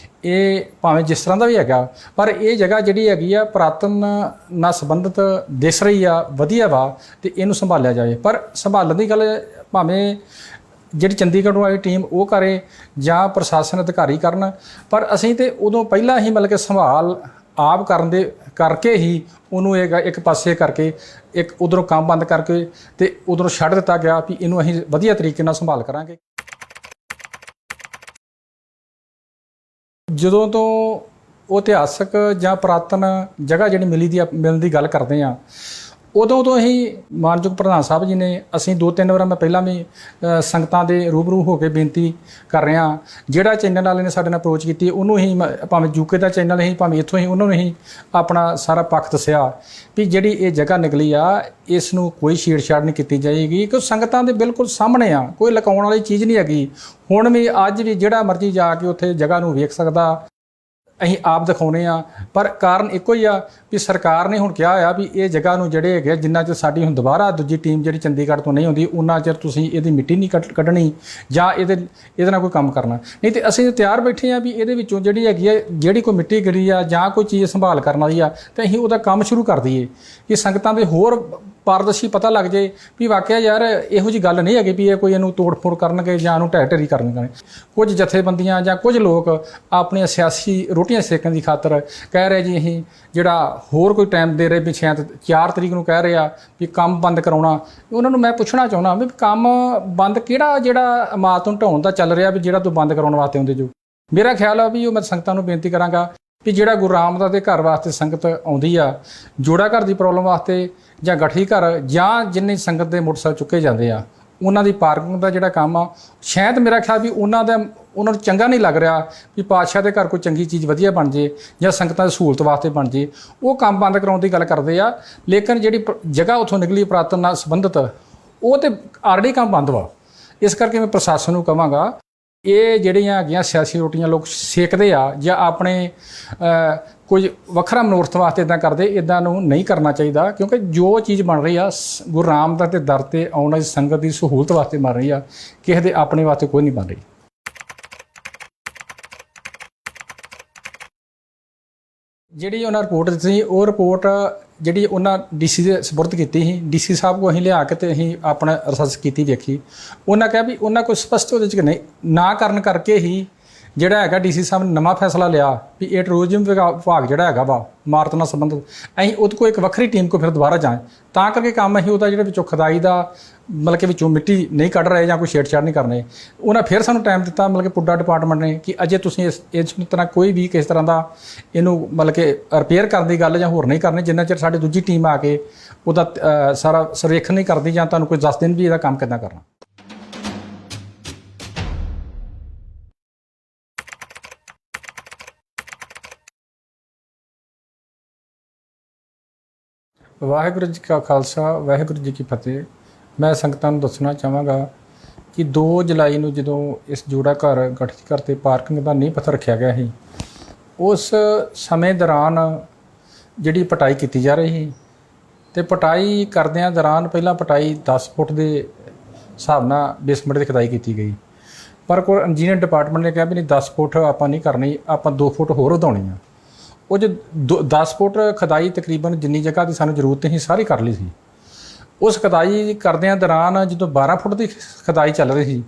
ਇਹ ਭਾਵੇਂ ਜਿਸ ਤਰ੍ਹਾਂ ਦਾ ਵੀ ਹੈਗਾ ਪਰ ਇਹ ਜਗ੍ਹਾ ਜਿਹੜੀ ਹੈਗੀ ਆ ਪੁਰਾਤਨ ਨਾਲ ਸੰਬੰਧਿਤ ਦਿਸ ਰਹੀ ਆ, ਵਧੀਆ ਵਾ ਤੇ ਇਹਨੂੰ ਸੰਭਾਲਿਆ ਜਾਵੇ। ਪਰ ਸੰਭਾਲਣ ਦੀ ਗੱਲ ਭਾਵੇਂ ਜਿਹੜੀ ਚੰਡੀਗੜ੍ਹ ਨੂੰ ਆਈ ਟੀਮ ਉਹ ਕਰੇ ਜਾਂ ਪ੍ਰਸ਼ਾਸਨ ਅਧਿਕਾਰੀ ਕਰਨ, ਪਰ ਅਸੀਂ ਤੇ ਉਦੋਂ ਪਹਿਲਾਂ ਹੀ ਮਤਲਬ ਕਿ ਸੰਭਾਲ ਆਪ ਕਰਕੇ ਹੀ ਉਹਨੂੰ ਇੱਕ ਪਾਸੇ ਕਰਕੇ ਇੱਕ ਉਧਰੋਂ ਕੰਮ ਬੰਦ ਕਰਕੇ ਤੇ ਉਧਰੋਂ ਛੱਡ ਦਿੱਤਾ ਗਿਆ ਵੀ ਇਹਨੂੰ ਅਸੀਂ ਵਧੀਆ ਤਰੀਕੇ ਨਾਲ ਸੰਭਾਲ ਕਰਾਂਗੇ। ਜਦੋਂ ਤੋਂ ਉਹ ਇਤਿਹਾਸਕ ਜਾਂ ਪੁਰਾਤਨ ਜਗ੍ਹਾ ਜਿਹੜੀ ਮਿਲਣ ਦੀ ਗੱਲ ਕਰਦੇ ਆ, ਉਦੋਂ ਤੋਂ ਹੀ ਮਾਨਯੋਗ ਪ੍ਰਧਾਨ ਸਾਹਿਬ ਜੀ ਨੇ, ਅਸੀਂ 2-3 ਵਾਰ ਮੈਂ ਪਹਿਲਾਂ ਵੀ ਸੰਗਤਾਂ ਦੇ ਰੂਬਰੂ ਹੋ ਕੇ ਬੇਨਤੀ ਕਰ ਰਿਹਾ, ਜਿਹੜਾ ਚੈਨਲ ਵਾਲੇ ਨੇ ਸਾਡੇ ਨਾਲ ਅਪਰੋਚ ਕੀਤੀ ਉਹਨੂੰ ਹੀ, ਭਾਵੇਂ ਯੂਕੇ ਦਾ ਚੈਨਲ ਹੀ, ਭਾਵੇਂ ਇੱਥੋਂ ਹੀ, ਉਹਨਾਂ ਨੂੰ ਹੀ ਆਪਣਾ ਸਾਰਾ ਪੱਖ ਦੱਸਿਆ ਵੀ ਜਿਹੜੀ ਇਹ ਜਗ੍ਹਾ ਨਿਕਲੀ ਆ ਇਸ ਨੂੰ ਕੋਈ ਛੇੜਛਾੜ ਨਹੀਂ ਕੀਤੀ ਜਾਏਗੀ, ਕਿ ਸੰਗਤਾਂ ਦੇ ਬਿਲਕੁਲ ਸਾਹਮਣੇ ਆ, ਕੋਈ ਲੁਕਾਉਣ ਵਾਲੀ ਚੀਜ਼ ਨਹੀਂ ਹੈਗੀ। ਹੁਣ ਵੀ ਅੱਜ ਵੀ ਜਿਹੜਾ ਮਰਜ਼ੀ ਜਾ ਕੇ ਉੱਥੇ ਜਗ੍ਹਾ ਨੂੰ ਵੇਖ ਸਕਦਾ, ਅਸੀਂ ਆਪ ਦਿਖਾਉਂਦੇ ਆ। ਪਰ ਕਾਰਨ ਇੱਕੋ ਹੀ ਆ ਵੀ ਸਰਕਾਰ ਨੇ ਹੁਣ ਕਿਹਾ ਹੋਇਆ ਵੀ ਇਹ ਜਗ੍ਹਾ ਨੂੰ ਜਿਹੜੇ ਹੈਗੇ, ਜਿੰਨਾ ਚਿਰ ਸਾਡੀ ਹੁਣ ਦੁਬਾਰਾ ਦੂਜੀ ਟੀਮ ਜਿਹੜੀ ਚੰਡੀਗੜ੍ਹ ਤੋਂ ਨਹੀਂ ਆਉਂਦੀ, ਉਹਨਾਂ ਚਿਰ ਤੁਸੀਂ ਇਹਦੀ ਮਿੱਟੀ ਨਹੀਂ ਕੱਢਣੀ ਜਾਂ ਇਹਦੇ ਨਾਲ ਕੋਈ ਕੰਮ ਕਰਨਾ ਨਹੀਂ। ਤੇ ਅਸੀਂ ਤਿਆਰ ਬੈਠੇ ਆ ਵੀ ਇਹਦੇ ਵਿੱਚੋਂ ਜਿਹੜੀ ਹੈਗੀ ਆ, ਜਿਹੜੀ ਕੋਈ ਮਿੱਟੀ ਗਿਰੀ ਆ ਜਾਂ ਕੋਈ ਚੀਜ਼ ਸੰਭਾਲ ਕਰਨ ਵਾਲੀ ਆ, ਤੇ ਅਸੀਂ ਉਹਦਾ ਕੰਮ ਸ਼ੁਰੂ ਕਰ ਦਈਏ ਕਿ ਸੰਗਤਾਂ ਦੇ ਹੋਰ ਪਾਰਦਰਸ਼ੀ ਪਤਾ ਲੱਗ ਜਾਏ ਵੀ ਵਾਕਿਆ ਯਾਰ ਇਹੋ ਜਿਹੀ ਗੱਲ ਨਹੀਂ ਹੈਗੀ ਵੀ ਇਹ ਕੋਈ ਇਹਨੂੰ ਤੋੜ ਫੋੜ ਕਰਨਗੇ ਜਾਂ ਇਹਨੂੰ ਢਹਿ ਢੇਰੀ ਕਰਨਗੇ। ਕੁਝ ਜਥੇਬੰਦੀਆਂ ਜਾਂ ਕੁਝ ਲੋਕ ਆਪਣੀਆਂ ਸਿਆਸੀ ਰੋਟੀਆਂ ਸੇਕਣ ਦੀ ਖਾਤਰ ਕਹਿ ਰਹੇ ਜੀ ਅਸੀਂ ਜਿਹੜਾ ਹੋਰ ਕੋਈ ਟਾਈਮ ਦੇ ਰਹੇ ਵੀ ਸ਼ਾਇਦ 4 ਤਰੀਕ ਨੂੰ ਕਹਿ ਰਹੇ ਆ ਵੀ ਕੰਮ ਬੰਦ ਕਰਾਉਣਾ। ਉਹਨਾਂ ਨੂੰ ਮੈਂ ਪੁੱਛਣਾ ਚਾਹੁੰਦਾ ਵੀ ਕੰਮ ਬੰਦ ਕਿਹੜਾ ਜਿਹੜਾ ਇਮਾਰਤ ਨੂੰ ਢਾਉਣ ਦਾ ਚੱਲ ਰਿਹਾ ਵੀ ਜਿਹੜਾ ਤੂੰ ਬੰਦ ਕਰਾਉਣ ਵਾਸਤੇ ਆਉਂਦੇ ਜੋ। ਮੇਰਾ ਖਿਆਲ ਆ ਵੀ ਉਹ ਮੈਂ ਸੰਗਤਾਂ ਨੂੰ ਬੇਨਤੀ ਕਰਾਂਗਾ ਵੀ ਜਿਹੜਾ ਗੁਰੂ ਰਾਮਦਾਸ ਦੇ ਘਰ ਵਾਸਤੇ ਸੰਗਤ ਆਉਂਦੀ ਆ, ਜੋੜਾ ਘਰ ਦੀ ਪ੍ਰੋਬਲਮ ਵਾਸਤੇ ਜਾਂ ਗਠੀ ਘਰ ਜਾਂ ਜਿੰਨੀ ਸੰਗਤ ਦੇ ਮੋਟਰਸਾਈਕਲ ਚੁੱਕੇ ਜਾਂਦੇ ਆ, ਉਹਨਾਂ ਦੀ ਪਾਰਕਿੰਗ ਦਾ ਜਿਹੜਾ ਕੰਮ ਆ, ਸ਼ਾਇਦ ਮੇਰਾ ਖਿਆਲ ਵੀ ਉਹਨਾਂ ਨੂੰ ਚੰਗਾ ਨਹੀਂ ਲੱਗ ਰਿਹਾ ਵੀ ਪਾਤਸ਼ਾਹ ਦੇ ਘਰ ਕੋਈ ਚੰਗੀ ਚੀਜ਼ ਵਧੀਆ ਬਣ ਜੇ ਜਾਂ ਸੰਗਤਾਂ ਦੀ ਸਹੂਲਤ ਵਾਸਤੇ ਬਣ ਜੇ, ਉਹ ਕੰਮ ਬੰਦ ਕਰਾਉਣ ਦੀ ਗੱਲ ਕਰਦੇ ਆ। ਲੇਕਿਨ ਜਿਹੜੀ ਜਗ੍ਹਾ ਉੱਥੋਂ ਨਿਕਲੀ ਪੁਰਾਤਨ ਨਾਲ ਸੰਬੰਧਿਤ, ਉਹ ਤੇ ਆਲਰੇਡੀ ਕੰਮ ਬੰਦ ਵਾ। ਇਸ ਕਰਕੇ ਮੈਂ ਪ੍ਰਸ਼ਾਸਨ ਨੂੰ ਕਹਾਂਗਾ ਇਹ ਜਿਹੜੀਆਂ ਹੈਗੀਆਂ ਸਿਆਸੀ ਰੋਟੀਆਂ ਲੋਕ ਸੇਕਦੇ ਆ ਜਾਂ ਆਪਣੇ ਕੁਝ ਵੱਖਰਾ ਮਨੋਰਥ ਵਾਸਤੇ ਇੱਦਾਂ ਕਰਦੇ, ਇੱਦਾਂ ਨੂੰ ਨਹੀਂ ਕਰਨਾ ਚਾਹੀਦਾ। ਕਿਉਂਕਿ ਜੋ ਚੀਜ਼ ਬਣ ਰਹੀ ਆ ਗੁਰੂ ਰਾਮਦਾਸ ਦੇ ਦਰ 'ਤੇ ਆਉਣ ਵਾਲੀ ਸੰਗਤ ਦੀ ਸਹੂਲਤ ਵਾਸਤੇ ਬਣ ਰਹੀ ਆ, ਕਿਸੇ ਦੇ ਆਪਣੇ ਵਾਸਤੇ ਕੋਈ ਨਹੀਂ ਬਣ ਰਹੀ। ਜਿਹੜੀ ਉਹਨਾਂ ਰਿਪੋਰਟ ਦਿੱਤੀ ਸੀ, ਉਹ ਰਿਪੋਰਟ ਜਿਹੜੀ ਉਹਨਾਂ ਡੀਸੀ ਦੇ ਸਪੁਰਦ ਕੀਤੀ ਸੀ, ਡੀਸੀ ਸਾਹਿਬ ਕੋਲ ਅਸੀਂ ਲਿਆ ਕੇ ਤੇ ਅਸੀਂ ਆਪਣਾ ਰਿਸਰਚ ਕੀਤੀ, ਵੇਖੀ। ਉਹਨਾਂ ਕਿਹਾ ਵੀ ਉਹਨਾਂ ਕੋਈ ਸਪਸ਼ਟ ਉਹਦੇ 'ਚ ਨਹੀਂ ਨਾ ਕਰਨ ਕਰਕੇ ਹੀ ਜਿਹੜਾ ਹੈਗਾ ਡੀਸੀ ਸਾਹਿਬ ਨੇ ਨਵਾਂ ਫੈਸਲਾ ਲਿਆ ਵੀ ਇਹ ਟੂਰਿਜ਼ਮ ਵਿਭਾਗ ਜਿਹੜਾ ਹੈਗਾ ਵਾ ਇਮਾਰਤ ਨਾਲ ਸੰਬੰਧਿਤ, ਅਸੀਂ ਉਹਦੇ ਕੋਲ ਇੱਕ ਵੱਖਰੀ ਟੀਮ ਕੋਲ ਫਿਰ ਦੁਬਾਰਾ ਜਾਏ, ਤਾਂ ਕਰਕੇ ਕੰਮ ਅਸੀਂ ਉਹਦਾ ਜਿਹੜਾ ਵਿੱਚੋਂ ਖੁਦਾਈ ਦਾ ਮਤਲਬ ਕਿ ਵਿੱਚੋਂ ਮਿੱਟੀ ਨਹੀਂ ਕੱਢ ਰਹੇ ਜਾਂ ਕੋਈ ਛੇੜਛਾੜ ਨਹੀਂ ਕਰਨੇ। ਉਹਨਾਂ ਫਿਰ ਸਾਨੂੰ ਟਾਈਮ ਦਿੱਤਾ ਮਤਲਬ ਕਿ ਪੁੱਡਾ ਡਿਪਾਰਟਮੈਂਟ ਨੇ ਕਿ ਅਜੇ ਤੁਸੀਂ ਇਸ ਤਰ੍ਹਾਂ ਕੋਈ ਵੀ ਕਿਸ ਤਰ੍ਹਾਂ ਦਾ ਇਹਨੂੰ ਮਤਲਬ ਕਿ ਰਿਪੇਅਰ ਕਰਨ ਦੀ ਗੱਲ ਜਾਂ ਹੋਰ ਨਹੀਂ ਕਰਨੀ, ਜਿੰਨਾ ਚਿਰ ਸਾਡੀ ਦੂਜੀ ਟੀਮ ਆ ਕੇ ਉਹਦਾ ਸਾਰਾ ਸਰਵੇਖਣ ਨਹੀਂ ਕਰਦੀ ਜਾਂ ਤੁਹਾਨੂੰ ਕੋਈ ਦੱਸ ਦੇਣ ਵੀ ਇਹਦਾ ਕੰਮ ਕਿੱਦਾਂ ਕਰਨਾ। ਵਾਹਿਗੁਰੂ ਜੀ ਕਾ ਖਾਲਸਾ, ਵਾਹਿਗੁਰੂ ਜੀ ਕੀ ਫਤਿਹ। ਮੈਂ ਸੰਗਤਾਂ ਨੂੰ ਦੱਸਣਾ ਚਾਹਾਂਗਾ ਕਿ 2 ਜੁਲਾਈ ਨੂੰ ਜਦੋਂ ਇਸ ਜੋੜਾ ਘਰ ਗਠਿਤ ਕਰਤੇ ਪਾਰਕਿੰਗ ਦਾ ਨੀਂਹ ਪੱਥਰ ਰੱਖਿਆ ਗਿਆ ਸੀ, ਉਸ ਸਮੇਂ ਦੌਰਾਨ ਜਿਹੜੀ ਪਟਾਈ ਕੀਤੀ ਜਾ ਰਹੀ ਸੀ, ਤੇ ਪਟਾਈ ਕਰਦਿਆਂ ਦੌਰਾਨ ਪਹਿਲਾਂ ਪਟਾਈ 10 ਫੁੱਟ ਦੇ ਹਿਸਾਬ ਨਾਲ ਬੇਸਮੈਂਟ ਦੀ ਖੁਦਾਈ ਕੀਤੀ ਗਈ, ਪਰ ਕੋਈ ਇੰਜੀਨੀਅਰ ਡਿਪਾਰਟਮੈਂਟ ਨੇ ਕਿਹਾ ਵੀ ਨਹੀਂ 10 ਫੁੱਟ ਆਪਾਂ ਨਹੀਂ ਕਰਨੀ, ਆਪਾਂ 2 ਫੁੱਟ ਹੋਰ ਵਧਾਉਣੀ ਆ। ਉਹ ਜੋ 10 ਫੁੱਟ ਖੁਦਾਈ ਤਕਰੀਬਨ ਜਿੰਨੀ ਜਗ੍ਹਾ ਦੀ ਸਾਨੂੰ ਜ਼ਰੂਰਤ ਸੀ ਸਾਰੀ ਕਰ ਲਈ ਸੀ। ਉਸ ਖੁਦਾਈ ਕਰਦਿਆਂ ਦੌਰਾਨ ਜਦੋਂ 12 ਫੁੱਟ ਦੀ ਖੁਦਾਈ ਚੱਲ ਰਹੀ ਸੀ,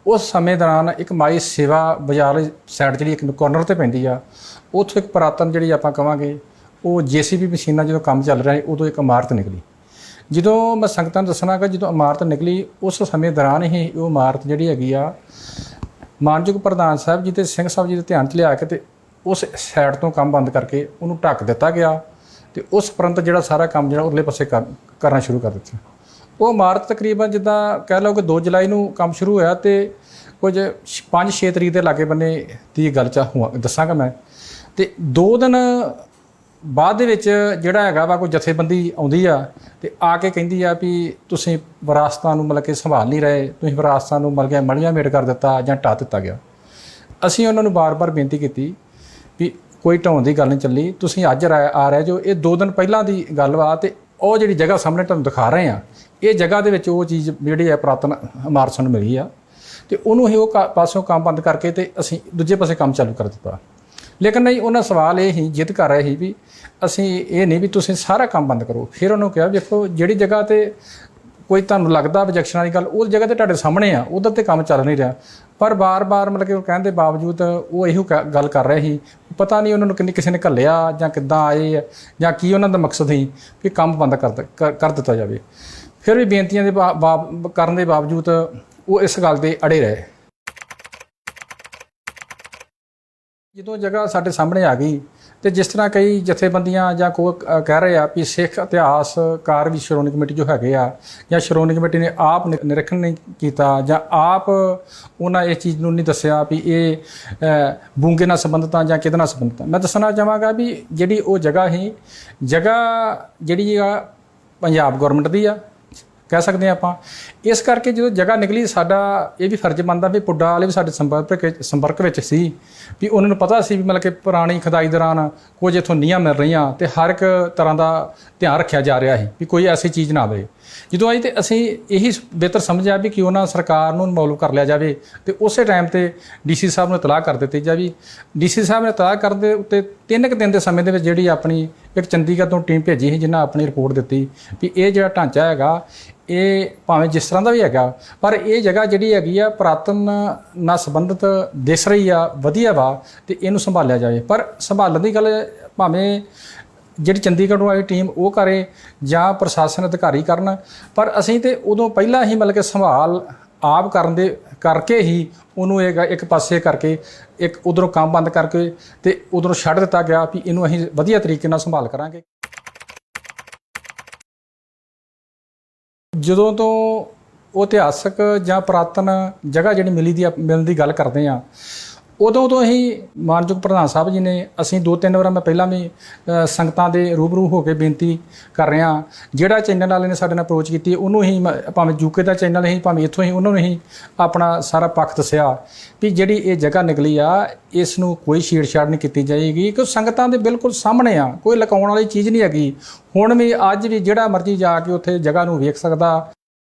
ਉਸ ਸਮੇਂ ਦੌਰਾਨ ਇੱਕ ਮਾਈ ਸੇਵਾ ਬਾਜ਼ਾਰ ਵਾਲੀ ਸਾਈਡ ਜਿਹੜੀ ਇੱਕ ਕੋਰਨਰ 'ਤੇ ਪੈਂਦੀ ਆ, ਉੱਥੋਂ ਇੱਕ ਪੁਰਾਤਨ ਜਿਹੜੀ ਆਪਾਂ ਕਹਾਂਗੇ ਉਹ JCB ਮਸ਼ੀਨਾਂ ਜਦੋਂ ਕੰਮ ਚੱਲ ਰਿਹਾ ਉਦੋਂ ਇੱਕ ਇਮਾਰਤ ਨਿਕਲੀ। ਜਦੋਂ ਮੈਂ ਸੰਗਤਾਂ ਨੂੰ ਦੱਸਣਾ ਕਿ ਜਦੋਂ ਇਮਾਰਤ ਨਿਕਲੀ ਉਸ ਸਮੇਂ ਦੌਰਾਨ ਹੀ ਉਹ ਇਮਾਰਤ ਜਿਹੜੀ ਹੈਗੀ ਆ ਮਾਨਯੋਗ ਪ੍ਰਧਾਨ ਸਾਹਿਬ ਜੀ ਤੇ ਸਿੰਘ ਸਾਹਿਬ ਜੀ ਦੇ ਧਿਆਨ 'ਚ ਲਿਆ ਕੇ ਤੇ ਉਸ ਸਾਈਡ ਤੋਂ ਕੰਮ ਬੰਦ ਕਰਕੇ ਉਹਨੂੰ ਢੱਕ ਦਿੱਤਾ ਗਿਆ, ਤੇ ਉਸ ਉਪਰੰਤ ਜਿਹੜਾ ਸਾਰਾ ਕੰਮ ਜਿਹੜਾ ਉਰਲੇ ਪਾਸੇ ਕਰਨਾ ਸ਼ੁਰੂ ਕਰ ਦਿੱਤਾ। ਉਹ ਇਮਾਰਤ ਤਕਰੀਬਨ ਜਿੱਦਾਂ ਕਹਿ ਲਓ ਕਿ 2 ਜੁਲਾਈ ਨੂੰ ਕੰਮ ਸ਼ੁਰੂ ਹੋਇਆ ਤੇ ਕੁਝ 5-6 ਤਰੀਕ ਦੇ ਲਾਗੇ ਬੰਨੇ ਦੀ ਗੱਲ ਦੱਸਾਂਗਾ ਮੈਂ। ਤੇ 2 ਦਿਨ ਬਾਅਦ ਦੇ ਵਿੱਚ ਜਿਹੜਾ ਹੈਗਾ ਵਾ ਕੋਈ ਜਥੇਬੰਦੀ ਆਉਂਦੀ ਆ ਤੇ ਆ ਕੇ ਕਹਿੰਦੀ ਆ ਵੀ ਤੁਸੀਂ ਵਿਰਾਸਤਾਂ ਨੂੰ ਮਤਲਬ ਕਿ ਸੰਭਾਲ ਨਹੀਂ ਰਹੇ, ਤੁਸੀਂ ਵਿਰਾਸਤਾਂ ਨੂੰ ਮਤਲਬ ਕਿ ਮੜੀਆਂ ਮੇਟ ਕਰ ਦਿੱਤਾ ਜਾਂ ਢਾਹ ਦਿੱਤਾ ਗਿਆ। ਅਸੀਂ ਉਹਨਾਂ ਨੂੰ ਬਾਰ-ਬਾਰ ਬੇਨਤੀ ਕੀਤੀ ਵੀ ਕੋਈ ਢਾਉਣ ਦੀ ਗੱਲ ਨਹੀਂ ਚੱਲੀ, ਤੁਸੀਂ ਅੱਜ ਆ ਰਹੇ ਜੋ, ਇਹ 2 ਦਿਨ ਪਹਿਲਾਂ ਦੀ ਗੱਲ ਵਾ, ਤੇ ਉਹ ਜਿਹੜੀ ਜਗ੍ਹਾ ਸਾਹਮਣੇ ਤੁਹਾਨੂੰ ਦਿਖਾ ਰਹੇ ਆ, ਇਹ ਜਗ੍ਹਾ ਦੇ ਵਿੱਚ ਉਹ ਚੀਜ਼ ਜਿਹੜੀ ਹੈ ਪੁਰਾਤਨ ਇਮਾਰਤ ਸਾਨੂੰ ਮਿਲੀ ਆ, ਤੇ ਉਹਨੂੰ ਹੀ ਉਹ ਪਾਸਿਓਂ ਕੰਮ ਬੰਦ ਕਰਕੇ ਤੇ ਅਸੀਂ ਦੂਜੇ ਪਾਸੇ ਕੰਮ ਚਾਲੂ ਕਰ ਦਿੱਤਾ। ਲੇਕਿਨ ਨਹੀਂ, ਉਹਨਾਂ ਸਵਾਲ ਇਹ ਹੀ ਜਿੱਦ ਕਰ ਰਹੇ ਸੀ ਵੀ ਅਸੀਂ ਇਹ ਨਹੀਂ ਵੀ ਤੁਸੀਂ ਸਾਰਾ ਕੰਮ ਬੰਦ ਕਰੋ। ਫਿਰ ਉਹਨੂੰ ਕਿਹਾ ਵੇਖੋ ਜਿਹੜੀ ਜਗ੍ਹਾ 'ਤੇ ਕੋਈ ਤੁਹਾਨੂੰ ਲੱਗਦਾ ਆਬਜੈਕਸ਼ਨ ਵਾਲੀ ਗੱਲ, ਉਹ ਜਗ੍ਹਾ 'ਤੇ ਤੁਹਾਡੇ ਸਾਹਮਣੇ ਆ, ਉਧਰ 'ਤੇ ਕੰਮ ਚੱਲ ਨਹੀਂ ਰਿਹਾ। ਪਰ ਬਾਰ-ਬਾਰ ਮਤਲਬ ਕਿ ਉਹ ਕਹਿਣ ਦੇ ਬਾਵਜੂਦ ਉਹ ਇਹੋ ਗੱਲ ਕਰ ਰਹੇ ਸੀ, ਪਤਾ ਨਹੀਂ ਉਹਨਾਂ ਨੂੰ ਕਿਸੇ ਨੇ ਘੱਲਿਆ ਜਾਂ ਕਿੱਦਾਂ ਆਏ ਆ ਜਾਂ ਕੀ ਉਹਨਾਂ ਦਾ ਮਕਸਦ ਸੀ ਕਿ ਕੰਮ ਬੰਦ ਕਰ ਦਿੱਤਾ ਜਾਵੇ। ਫਿਰ ਵੀ ਬੇਨਤੀਆਂ ਦੇ ਕਰਨ ਦੇ ਬਾਵਜੂਦ ਉਹ ਇਸ ਗੱਲ 'ਤੇ ਅੜੇ ਰਹੇ। ਜਦੋਂ ਜਗ੍ਹਾ ਸਾਡੇ ਸਾਹਮਣੇ ਆ ਗਈ ਤੇ ਜਿਸ ਤਰ੍ਹਾਂ ਕਈ ਜਥੇਬੰਦੀਆਂ ਜਾਂ ਕੋਈ ਕਹਿ ਰਹੇ ਆ ਵੀ ਸਿੱਖ ਇਤਿਹਾਸਕਾਰ ਵੀ ਸ਼੍ਰੋਮਣੀ ਕਮੇਟੀ ਜੋ ਹੈਗੇ ਆ ਜਾਂ ਸ਼੍ਰੋਮਣੀ ਕਮੇਟੀ ਨੇ ਆਪ ਨਿਰੀਖਣ ਨਹੀਂ ਕੀਤਾ ਜਾਂ ਆਪ ਉਹਨਾਂ ਇਸ ਚੀਜ਼ ਨੂੰ ਨਹੀਂ ਦੱਸਿਆ ਵੀ ਇਹ ਬੂੰਗੇ ਨਾਲ ਸੰਬੰਧਿਤ ਆ ਜਾਂ ਕਿਹਦੇ ਨਾਲ ਸੰਬੰਧਿਤ ਆ। ਮੈਂ ਦੱਸਣਾ ਚਾਹਾਂਗਾ ਵੀ ਜਿਹੜੀ ਉਹ ਜਗ੍ਹਾ ਜਿਹੜੀ ਆ ਪੰਜਾਬ ਗੌਰਮੈਂਟ ਦੀ ਆ ਕਹਿ ਸਕਦੇ ਹਾਂ ਆਪਾਂ। ਇਸ ਕਰਕੇ ਜਦੋਂ ਜਗ੍ਹਾ ਨਿਕਲੀ ਸਾਡਾ ਇਹ ਵੀ ਫਰਜ਼ ਬਣਦਾ ਵੀ ਪੁੱਡਾ ਵਾਲੇ ਵੀ ਸਾਡੇ ਸੰਪਰਕ ਵਿੱਚ ਸੀ ਵੀ ਉਹਨਾਂ ਨੂੰ ਪਤਾ ਸੀ ਵੀ ਮਤਲਬ ਕਿ ਪੁਰਾਣੀ ਖੁਦਾਈ ਦੌਰਾਨ ਕੁਝ ਇੱਥੋਂ ਨੀਹਾਂ ਮਿਲ ਰਹੀਆਂ ਤੇ ਹਰ ਇੱਕ ਤਰ੍ਹਾਂ ਦਾ ਧਿਆਨ ਰੱਖਿਆ ਜਾ ਰਿਹਾ ਸੀ ਵੀ ਕੋਈ ਐਸੀ ਚੀਜ਼ ਨਾ ਆਵੇ। ਜਦੋਂ ਆਈ ਤੇ ਅਸੀਂ ਇਹੀ ਬਿਹਤਰ ਸਮਝਿਆ ਵੀ ਕਿਉਂ ਨਾ ਸਰਕਾਰ ਨੂੰ ਇਨਵੋਲਵ ਕਰ ਲਿਆ ਜਾਵੇ ਤੇ ਉਸੇ ਟਾਈਮ ਤੇ ਡੀਸੀ ਸਾਹਿਬ ਨੂੰ ਇਤਲਾਹ ਕਰ ਦਿੱਤੀ ਜਾਵੇ। ਡੀਸੀ ਸਾਹਿਬ ਨੇ ਇਤਲਾਹ ਕਰਨ ਦੇ ਉੱਤੇ 3 ਕੁ ਦਿਨ ਦੇ ਸਮੇਂ ਦੇ ਵਿੱਚ ਜਿਹੜੀ ਆਪਣੀ ਇੱਕ ਚੰਡੀਗੜ੍ਹ ਤੋਂ ਟੀਮ ਭੇਜੀ ਸੀ ਜਿਨ੍ਹਾਂ ਆਪਣੀ ਰਿਪੋਰਟ ਦਿੱਤੀ ਵੀ ਇਹ ਜਿਹੜਾ ਢਾਂਚਾ ਹੈਗਾ ਇਹ ਭਾਵੇਂ ਜਿਸ ਤਰ੍ਹਾਂ ਦਾ ਵੀ ਹੈਗਾ ਪਰ ਇਹ ਜਗ੍ਹਾ ਜਿਹੜੀ ਹੈਗੀ ਆ ਪੁਰਾਤਨ ਨਾਲ ਸੰਬੰਧਿਤ ਦਿਸ ਰਹੀ ਆ, ਵਧੀਆ ਵਾ ਤੇ ਇਹਨੂੰ ਸੰਭਾਲਿਆ ਜਾਵੇ। ਪਰ ਸੰਭਾਲਣ ਦੀ ਗੱਲ ਭਾਵੇਂ ਜਿਹੜੀ ਚੰਡੀਗੜ੍ਹੋਂ ਆਈ ਟੀਮ ਉਹ ਕਰੇ ਜਾਂ ਪ੍ਰਸ਼ਾਸਨ ਅਧਿਕਾਰੀ ਕਰਨ, ਪਰ ਅਸੀਂ ਤੇ ਉਦੋਂ ਪਹਿਲਾਂ ਹੀ ਮਤਲਬ ਕਿ ਸੰਭਾਲ ਆਪ ਕਰਕੇ ਹੀ ਉਹਨੂੰ ਇੱਕ ਪਾਸੇ ਕਰਕੇ ਇੱਕ ਉਧਰੋਂ ਕੰਮ ਬੰਦ ਕਰਕੇ ਤੇ ਉਧਰੋਂ ਛੱਡ ਦਿੱਤਾ ਗਿਆ ਵੀ ਇਹਨੂੰ ਅਸੀਂ ਵਧੀਆ ਤਰੀਕੇ ਨਾਲ ਸੰਭਾਲ ਕਰਾਂਗੇ। ਜਦੋਂ ਤੋਂ ਉਹ ਇਤਿਹਾਸਕ ਜਾਂ ਪੁਰਾਤਨ ਜਗ੍ਹਾ ਜਿਹੜੀ ਮਿਲਣ ਦੀ ਗੱਲ ਕਰਦੇ ਆ ਉਦੋਂ ਤੋਂ ਹੀ ਮਾਨਯੋਗ ਪ੍ਰਧਾਨ ਸਾਹਿਬ ਜੀ ਨੇ ਅਸੀਂ 2-3 ਵਾਰ ਮੈਂ ਪਹਿਲਾਂ ਵੀ ਸੰਗਤਾਂ ਦੇ ਰੂਬਰੂ ਹੋ ਕੇ ਬੇਨਤੀ ਕਰ ਰਿਹਾ। ਜਿਹੜਾ ਚੈਨਲ ਵਾਲੇ ਨੇ ਸਾਡੇ ਨਾਲ ਅਪਰੋਚ ਕੀਤੀ ਉਹਨੂੰ ਹੀ ਭਾਵੇਂ ਯੂਕੇ ਦਾ ਚੈਨਲ ਹੀ ਭਾਵੇਂ ਇੱਥੋਂ ਹੀ ਉਹਨਾਂ ਨੂੰ ਹੀ ਆਪਣਾ ਸਾਰਾ ਪੱਖ ਦੱਸਿਆ ਵੀ ਜਿਹੜੀ ਇਹ ਜਗ੍ਹਾ ਨਿਕਲੀ ਆ ਇਸ ਨੂੰ ਕੋਈ ਛੇੜਛਾੜ ਨਹੀਂ ਕੀਤੀ ਜਾਏਗੀ ਕਿਉਂਕਿ ਸੰਗਤਾਂ ਦੇ ਬਿਲਕੁਲ ਸਾਹਮਣੇ ਆ, ਕੋਈ ਲੁਕਾਉਣ ਵਾਲੀ ਚੀਜ਼ ਨਹੀਂ ਹੈਗੀ। ਹੁਣ ਵੀ ਅੱਜ ਵੀ ਜਿਹੜਾ ਮਰਜ਼ੀ ਜਾ ਕੇ ਉੱਥੇ ਜਗ੍ਹਾ ਨੂੰ ਵੇਖ ਸਕਦਾ,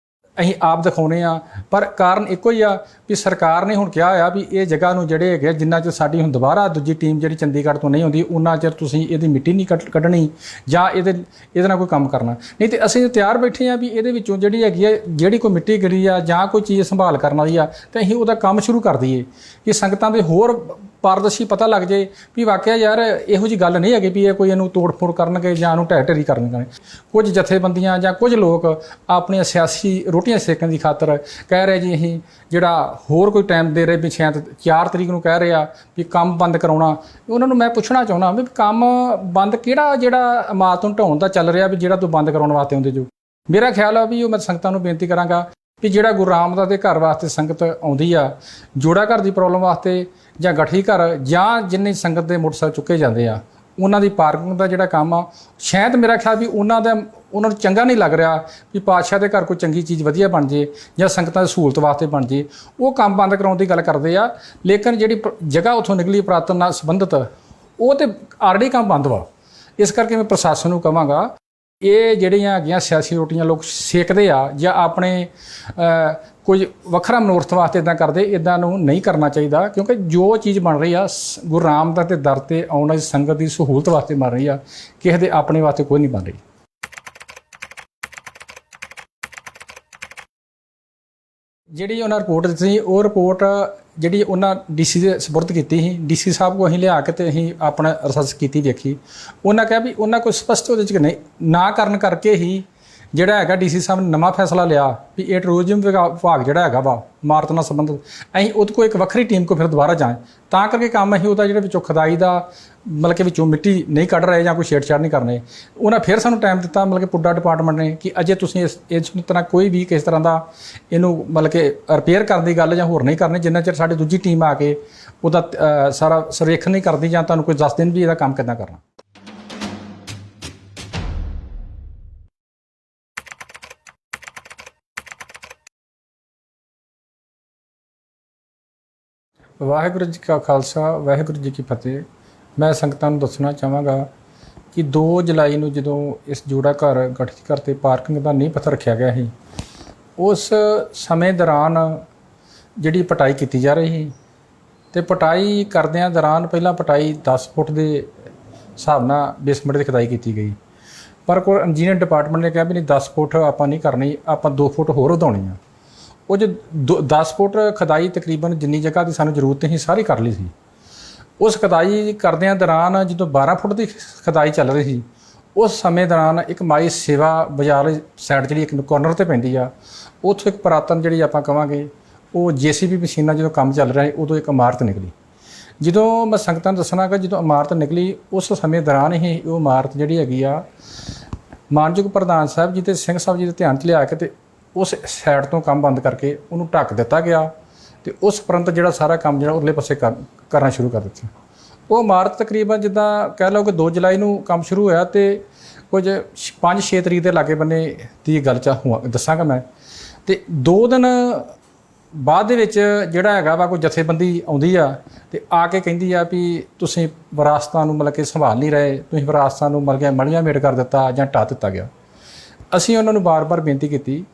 ਅਸੀਂ ਆਪ ਦਿਖਾਉਂਦੇ ਆ। ਪਰ ਕਾਰਨ ਇੱਕੋ ਹੀ ਆ ਵੀ ਸਰਕਾਰ ਨੇ ਹੁਣ ਕਿਹਾ ਆ ਵੀ ਇਹ ਜਗ੍ਹਾ ਨੂੰ ਜਿਹੜੇ ਹੈਗੇ ਜਿੰਨਾ ਚਿਰ ਸਾਡੀ ਹੁਣ ਦੁਬਾਰਾ ਦੂਜੀ ਟੀਮ ਜਿਹੜੀ ਚੰਡੀਗੜ੍ਹ ਤੋਂ ਨਹੀਂ ਆਉਂਦੀ ਉਹਨਾਂ ਚਿਰ ਤੁਸੀਂ ਇਹਦੀ ਮਿੱਟੀ ਨਹੀਂ ਕੱਢਣੀ ਜਾਂ ਇਹਦੇ ਨਾਲ ਕੋਈ ਕੰਮ ਕਰਨਾ ਨਹੀਂ। ਤੇ ਅਸੀਂ ਤਿਆਰ ਬੈਠੇ ਆ ਵੀ ਇਹਦੇ ਵਿੱਚੋਂ ਜਿਹੜੀ ਹੈਗੀ ਆ ਜਿਹੜੀ ਕੋਈ ਮਿੱਟੀ ਗਿਰੀ ਆ ਜਾਂ ਕੋਈ ਚੀਜ਼ ਸੰਭਾਲ ਕਰਨ ਵਾਲੀ ਆ ਤੇ ਅਸੀਂ ਉਹਦਾ ਕੰਮ ਸ਼ੁਰੂ ਕਰ ਦਈਏ ਕਿ ਸੰਗਤਾਂ ਦੇ ਹੋਰ ਪਾਰਦਰਸ਼ੀ ਪਤਾ ਲੱਗ ਜਾਏ ਵੀ ਵਾਕਿਆ ਯਾਰ ਇਹੋ ਜਿਹੀ ਗੱਲ ਨਹੀਂ ਹੈਗੀ ਵੀ ਇਹ ਕੋਈ ਇਹਨੂੰ ਤੋੜ-ਫੋੜ ਕਰਨਗੇ ਜਾਂ ਇਹਨੂੰ ਢਹਿ-ਢੇਰੀ ਕਰਨਗੇ। ਕੁਝ ਜਥੇਬੰਦੀਆਂ ਜਾਂ ਕੁਝ ਲੋਕ ਆਪਣੀਆਂ ਸਿਆਸੀ ਰੋਟੀਆਂ ਸੇਕਣ ਦੀ ਖਾਤਰ ਕਹਿ ਰਹੇ ਜੀ ਅਸੀਂ ਜਿਹੜਾ ਹੋਰ ਕੋਈ ਟਾਈਮ ਦੇ ਰਹੇ ਵੀ ਸ਼ਾਇਦ 4 ਤਰੀਕ ਨੂੰ ਕਹਿ ਰਹੇ ਆ ਵੀ ਕੰਮ ਬੰਦ ਕਰਾਉਣਾ। ਉਹਨਾਂ ਨੂੰ ਮੈਂ ਪੁੱਛਣਾ ਚਾਹੁੰਦਾ ਵੀ ਕੰਮ ਬੰਦ ਕਿਹੜਾ ਜਿਹੜਾ ਇਮਾਰਤ ਨੂੰ ਢਾਉਣ ਦਾ ਚੱਲ ਰਿਹਾ ਵੀ ਜਿਹੜਾ ਤੂੰ ਬੰਦ ਕਰਾਉਣ ਵਾਸਤੇ ਆਉਂਦੇ ਜੋ। ਮੇਰਾ ਖਿਆਲ ਆ ਵੀ ਉਹ ਮੈਂ ਸੰਗਤਾਂ ਨੂੰ ਬੇਨਤੀ ਕਰਾਂਗਾ ਵੀ ਜਿਹੜਾ ਗੁਰੂ ਰਾਮਦਾਸ ਦੇ ਘਰ ਵਾਸਤੇ ਸੰਗਤ ਆਉਂਦੀ ਆ, ਜੋੜਾ ਘਰ ਦੀ ਪ੍ਰੋਬਲਮ ਵਾਸਤੇ ਜਾਂ ਗਠੀ ਘਰ ਜਾਂ ਜਿੰਨੀ ਸੰਗਤ ਦੇ ਮੋਟਰਸਾਈਕਲ ਚੁੱਕੇ ਜਾਂਦੇ ਆ ਉਹਨਾਂ ਦੀ ਪਾਰਕਿੰਗ ਦਾ ਜਿਹੜਾ ਕੰਮ ਆ ਸ਼ਾਇਦ ਮੇਰਾ ਖਿਆਲ ਵੀ ਉਹਨਾਂ ਨੂੰ ਚੰਗਾ ਨਹੀਂ ਲੱਗ ਰਿਹਾ ਵੀ ਪਾਤਸ਼ਾਹ ਦੇ ਘਰ ਕੋਈ ਚੰਗੀ ਚੀਜ਼ ਵਧੀਆ ਬਣ ਜੇ ਜਾਂ ਸੰਗਤਾਂ ਦੀ ਸਹੂਲਤ ਵਾਸਤੇ ਬਣ ਜੇ, ਉਹ ਕੰਮ ਬੰਦ ਕਰਾਉਣ ਦੀ ਗੱਲ ਕਰਦੇ ਆ। ਲੇਕਿਨ ਜਿਹੜੀ ਜਗ੍ਹਾ ਉੱਥੋਂ ਨਿਕਲੀ ਪੁਰਾਤਨ ਨਾਲ ਸੰਬੰਧਿਤ ਉਹ ਤੇ ਆਲਰੇਡੀ ਕੰਮ ਬੰਦ ਵਾ। ਇਸ ਕਰਕੇ ਮੈਂ ਪ੍ਰਸ਼ਾਸਨ ਨੂੰ ਕਹਾਂਗਾ ਇਹ ਜਿਹੜੀਆਂ ਹੈਗੀਆਂ ਸਿਆਸੀ ਰੋਟੀਆਂ ਲੋਕ ਸੇਕਦੇ ਆ ਜਾਂ ਆਪਣੇ ਕੁਝ ਵੱਖਰਾ ਮਨੋਰਥ ਵਾਸਤੇ ਇੱਦਾਂ ਕਰਦੇ, ਇੱਦਾਂ ਨੂੰ ਨਹੀਂ ਕਰਨਾ ਚਾਹੀਦਾ ਕਿਉਂਕਿ ਜੋ ਚੀਜ਼ ਬਣ ਰਹੀ ਆ ਗੁਰੂ ਰਾਮਦਾਸ ਦੇ ਦਰ 'ਤੇ ਆਉਣ ਵਾਲੀ ਸੰਗਤ ਦੀ ਸਹੂਲਤ ਵਾਸਤੇ ਬਣ ਰਹੀ ਆ, ਕਿਸੇ ਦੇ ਆਪਣੇ ਵਾਸਤੇ ਕੋਈ ਨਹੀਂ ਬਣ ਰਹੀ। ਜਿਹੜੀ ਉਹਨਾਂ ਰਿਪੋਰਟ ਦਿੱਤੀ ਸੀ ਉਹ ਰਿਪੋਰਟ ਜਿਹੜੀ ਉਹਨਾਂ ਡੀਸੀ ਦੇ ਸਪੁਰਦ ਕੀਤੀ ਸੀ, ਡੀਸੀ ਸਾਹਿਬ ਕੋਲ ਅਸੀਂ ਲਿਆ ਕੇ ਤੇ ਅਸੀਂ ਆਪਣਾ ਰਿਸਰਚ ਕੀਤੀ ਵੇਖੀ। ਉਹਨਾਂ ਕਿਹਾ ਵੀ ਉਹਨਾਂ ਕੋਈ ਸਪਸ਼ਟ ਉਹਦੇ 'ਚ ਨਹੀਂ ਨਾ ਕਰਨ ਕਰਕੇ ਹੀ ਜਿਹੜਾ ਹੈਗਾ ਡੀਸੀ ਸਾਹਿਬ ਨੇ ਨਵਾਂ ਫੈਸਲਾ ਲਿਆ ਵੀ ਇਹ ਟੂਰਿਜ਼ਮ ਵਿਭਾਗ ਜਿਹੜਾ ਹੈਗਾ ਵਾ ਇਮਾਰਤ ਨਾਲ ਸੰਬੰਧਿਤ ਅਸੀਂ ਉਹਦੇ ਕੋਲ ਇੱਕ ਵੱਖਰੀ ਟੀਮ ਕੋਲ ਫਿਰ ਦੁਬਾਰਾ ਜਾਏ ਤਾਂ ਕਰਕੇ ਕੰਮ ਅਸੀਂ ਉਹਦਾ ਜਿਹੜਾ ਵਿੱਚੋਂ ਖੁਦਾਈ ਦਾ ਮਤਲਬ ਕਿ ਵਿੱਚੋਂ ਮਿੱਟੀ ਨਹੀਂ ਕੱਢ ਰਹੇ ਜਾਂ ਕੋਈ ਛੇੜਛਾੜ ਨਹੀਂ ਕਰਨੇ। ਉਹਨਾਂ ਫਿਰ ਸਾਨੂੰ ਟਾਈਮ ਦਿੱਤਾ ਮਤਲਬ ਕਿ ਪੁੱਡਾ ਡਿਪਾਰਟਮੈਂਟ ਨੇ ਕਿ ਅਜੇ ਤੁਸੀਂ ਇਸ ਤਰ੍ਹਾਂ ਕੋਈ ਵੀ ਕਿਸ ਤਰ੍ਹਾਂ ਦਾ ਇਹਨੂੰ ਮਤਲਬ ਕਿ ਰਿਪੇਅਰ ਕਰਨ ਦੀ ਗੱਲ ਜਾਂ ਹੋਰ ਨਹੀਂ ਕਰਨੀ ਜਿੰਨਾ ਚਿਰ ਸਾਡੀ ਦੂਜੀ ਟੀਮ ਆ ਕੇ ਉਹਦਾ ਸਾਰਾ ਸਰਵੇਖਣ ਨਹੀਂ ਕਰਦੀ ਜਾਂ ਤੁਹਾਨੂੰ ਕੋਈ ਦੱਸ ਦੇਣ ਵੀ ਇਹਦਾ ਕੰਮ ਕਿੱਦਾਂ ਕਰਨਾ। ਵਾਹਿਗੁਰੂ ਜੀ ਕਾ ਖਾਲਸਾ ਵਾਹਿਗੁਰੂ ਜੀ ਕੀ ਫਤਿਹ। ਮੈਂ ਸੰਗਤਾਂ ਨੂੰ ਦੱਸਣਾ ਚਾਹਾਂਗਾ ਕਿ 2 ਜੁਲਾਈ ਨੂੰ ਜਦੋਂ ਇਸ ਜੋੜਾ ਘਰ ਗਠਿਤ ਘਰ 'ਤੇ ਪਾਰਕਿੰਗ ਦਾ ਨੀਂਹ ਪੱਥਰ ਰੱਖਿਆ ਗਿਆ ਸੀ ਉਸ ਸਮੇਂ ਦੌਰਾਨ ਜਿਹੜੀ ਪਟਾਈ ਕੀਤੀ ਜਾ ਰਹੀ ਸੀ ਤੇ ਪਟਾਈ ਕਰਦਿਆਂ ਦੌਰਾਨ ਪਹਿਲਾਂ ਪਟਾਈ 10 ਫੁੱਟ ਦੇ ਹਿਸਾਬ ਨਾਲ ਬੇਸਮੈਂਟ ਦੀ ਖੁਦਾਈ ਕੀਤੀ ਗਈ ਪਰ ਕੋਈ ਇੰਜੀਨੀਅਰ ਡਿਪਾਰਟਮੈਂਟ ਨੇ ਕਿਹਾ ਵੀ ਨਹੀਂ 10 ਫੁੱਟ ਆਪਾਂ ਨਹੀਂ ਕਰਨੀ, ਆਪਾਂ 2 ਫੁੱਟ ਹੋਰ ਵਧਾਉਣੀ ਆ। ਉਹ ਜੇ 10 ਫੁੱਟ ਖੁਦਾਈ ਤਕਰੀਬਨ ਜਿੰਨੀ ਜਗ੍ਹਾ ਦੀ ਸਾਨੂੰ ਜ਼ਰੂਰਤ ਸੀ ਸਾਰੀ ਕਰ ਲਈ ਸੀ। ਉਸ ਖੁਦਾਈ ਕਰਦਿਆਂ ਦੌਰਾਨ ਜਦੋਂ 12 ਫੁੱਟ ਦੀ ਖੁਦਾਈ ਚੱਲ ਰਹੀ ਸੀ ਉਸ ਸਮੇਂ ਦੌਰਾਨ ਇੱਕ ਮਾਈ ਸੇਵਾ ਬਾਜ਼ਾਰ ਸਾਈਡ ਜਿਹੜੀ ਇੱਕ ਕਾਰਨਰ 'ਤੇ ਪੈਂਦੀ ਆ ਉੱਥੋਂ ਇੱਕ ਪੁਰਾਤਨ ਜਿਹੜੀ ਆਪਾਂ ਕਹਾਂਗੇ ਉਹ JCB ਮਸ਼ੀਨਾਂ ਜਦੋਂ ਕੰਮ ਚੱਲ ਰਿਹਾ ਉਦੋਂ ਇੱਕ ਇਮਾਰਤ ਨਿਕਲੀ ਜਦੋਂ ਮੈਂ ਸੰਗਤਾਂ ਨੂੰ ਦੱਸਣਾ ਕਿ ਜਦੋਂ ਇਮਾਰਤ ਨਿਕਲੀ ਉਸ ਸਮੇਂ ਦੌਰਾਨ ਹੀ ਉਹ ਇਮਾਰਤ ਜਿਹੜੀ ਹੈਗੀ ਆ ਮਾਨਯੋਗ ਪ੍ਰਧਾਨ ਸਾਹਿਬ ਜੀ ਤੇ ਸਿੰਘ ਸਾਹਿਬ ਜੀ ਦੇ ਧਿਆਨ 'ਚ ਲਿਆ ਕੇ ਤੇ ਉਸ ਸਾਈਡ ਤੋਂ ਕੰਮ ਬੰਦ ਕਰਕੇ ਉਹਨੂੰ ਢੱਕ ਦਿੱਤਾ ਗਿਆ ਤੇ ਉਸ ਉਪਰੰਤ ਜਿਹੜਾ ਸਾਰਾ ਕੰਮ ਜਿਹੜਾ ਉਰਲੇ ਪਾਸੇ ਕਰਨਾ ਸ਼ੁਰੂ ਕਰ ਦਿੱਤਾ। ਉਹ ਇਮਾਰਤ ਤਕਰੀਬਨ ਜਿੱਦਾਂ ਕਹਿ ਲਓ ਕਿ 2 ਜੁਲਾਈ ਨੂੰ ਕੰਮ ਸ਼ੁਰੂ ਹੋਇਆ ਤੇ ਕੁਝ 5-6 ਤਰੀਕ ਦੇ ਲਾਗੇ ਬੰਨੇ ਦੀ ਗੱਲ ਦੱਸਾਂਗਾ ਮੈਂ। ਤੇ 2 ਦਿਨ ਬਾਅਦ ਦੇ ਵਿੱਚ ਜਿਹੜਾ ਹੈਗਾ ਵਾ ਕੋਈ ਜਥੇਬੰਦੀ ਆਉਂਦੀ ਆ ਤੇ ਆ ਕੇ ਕਹਿੰਦੀ ਆ ਵੀ ਤੁਸੀਂ ਵਿਰਾਸਤਾਂ ਨੂੰ ਮਤਲਬ ਕਿ ਸੰਭਾਲ ਨਹੀਂ ਰਹੇ, ਤੁਸੀਂ ਵਿਰਾਸਤਾਂ ਨੂੰ ਮਤਲਬ ਕਿ ਮੜੀਆਂ ਮੇਟ ਕਰ ਦਿੱਤਾ ਜਾਂ ਢਾਹ ਦਿੱਤਾ ਗਿਆ। ਅਸੀਂ ਉਹਨਾਂ ਨੂੰ ਬਾਰ-ਬਾਰ ਬੇਨਤੀ ਕੀਤੀ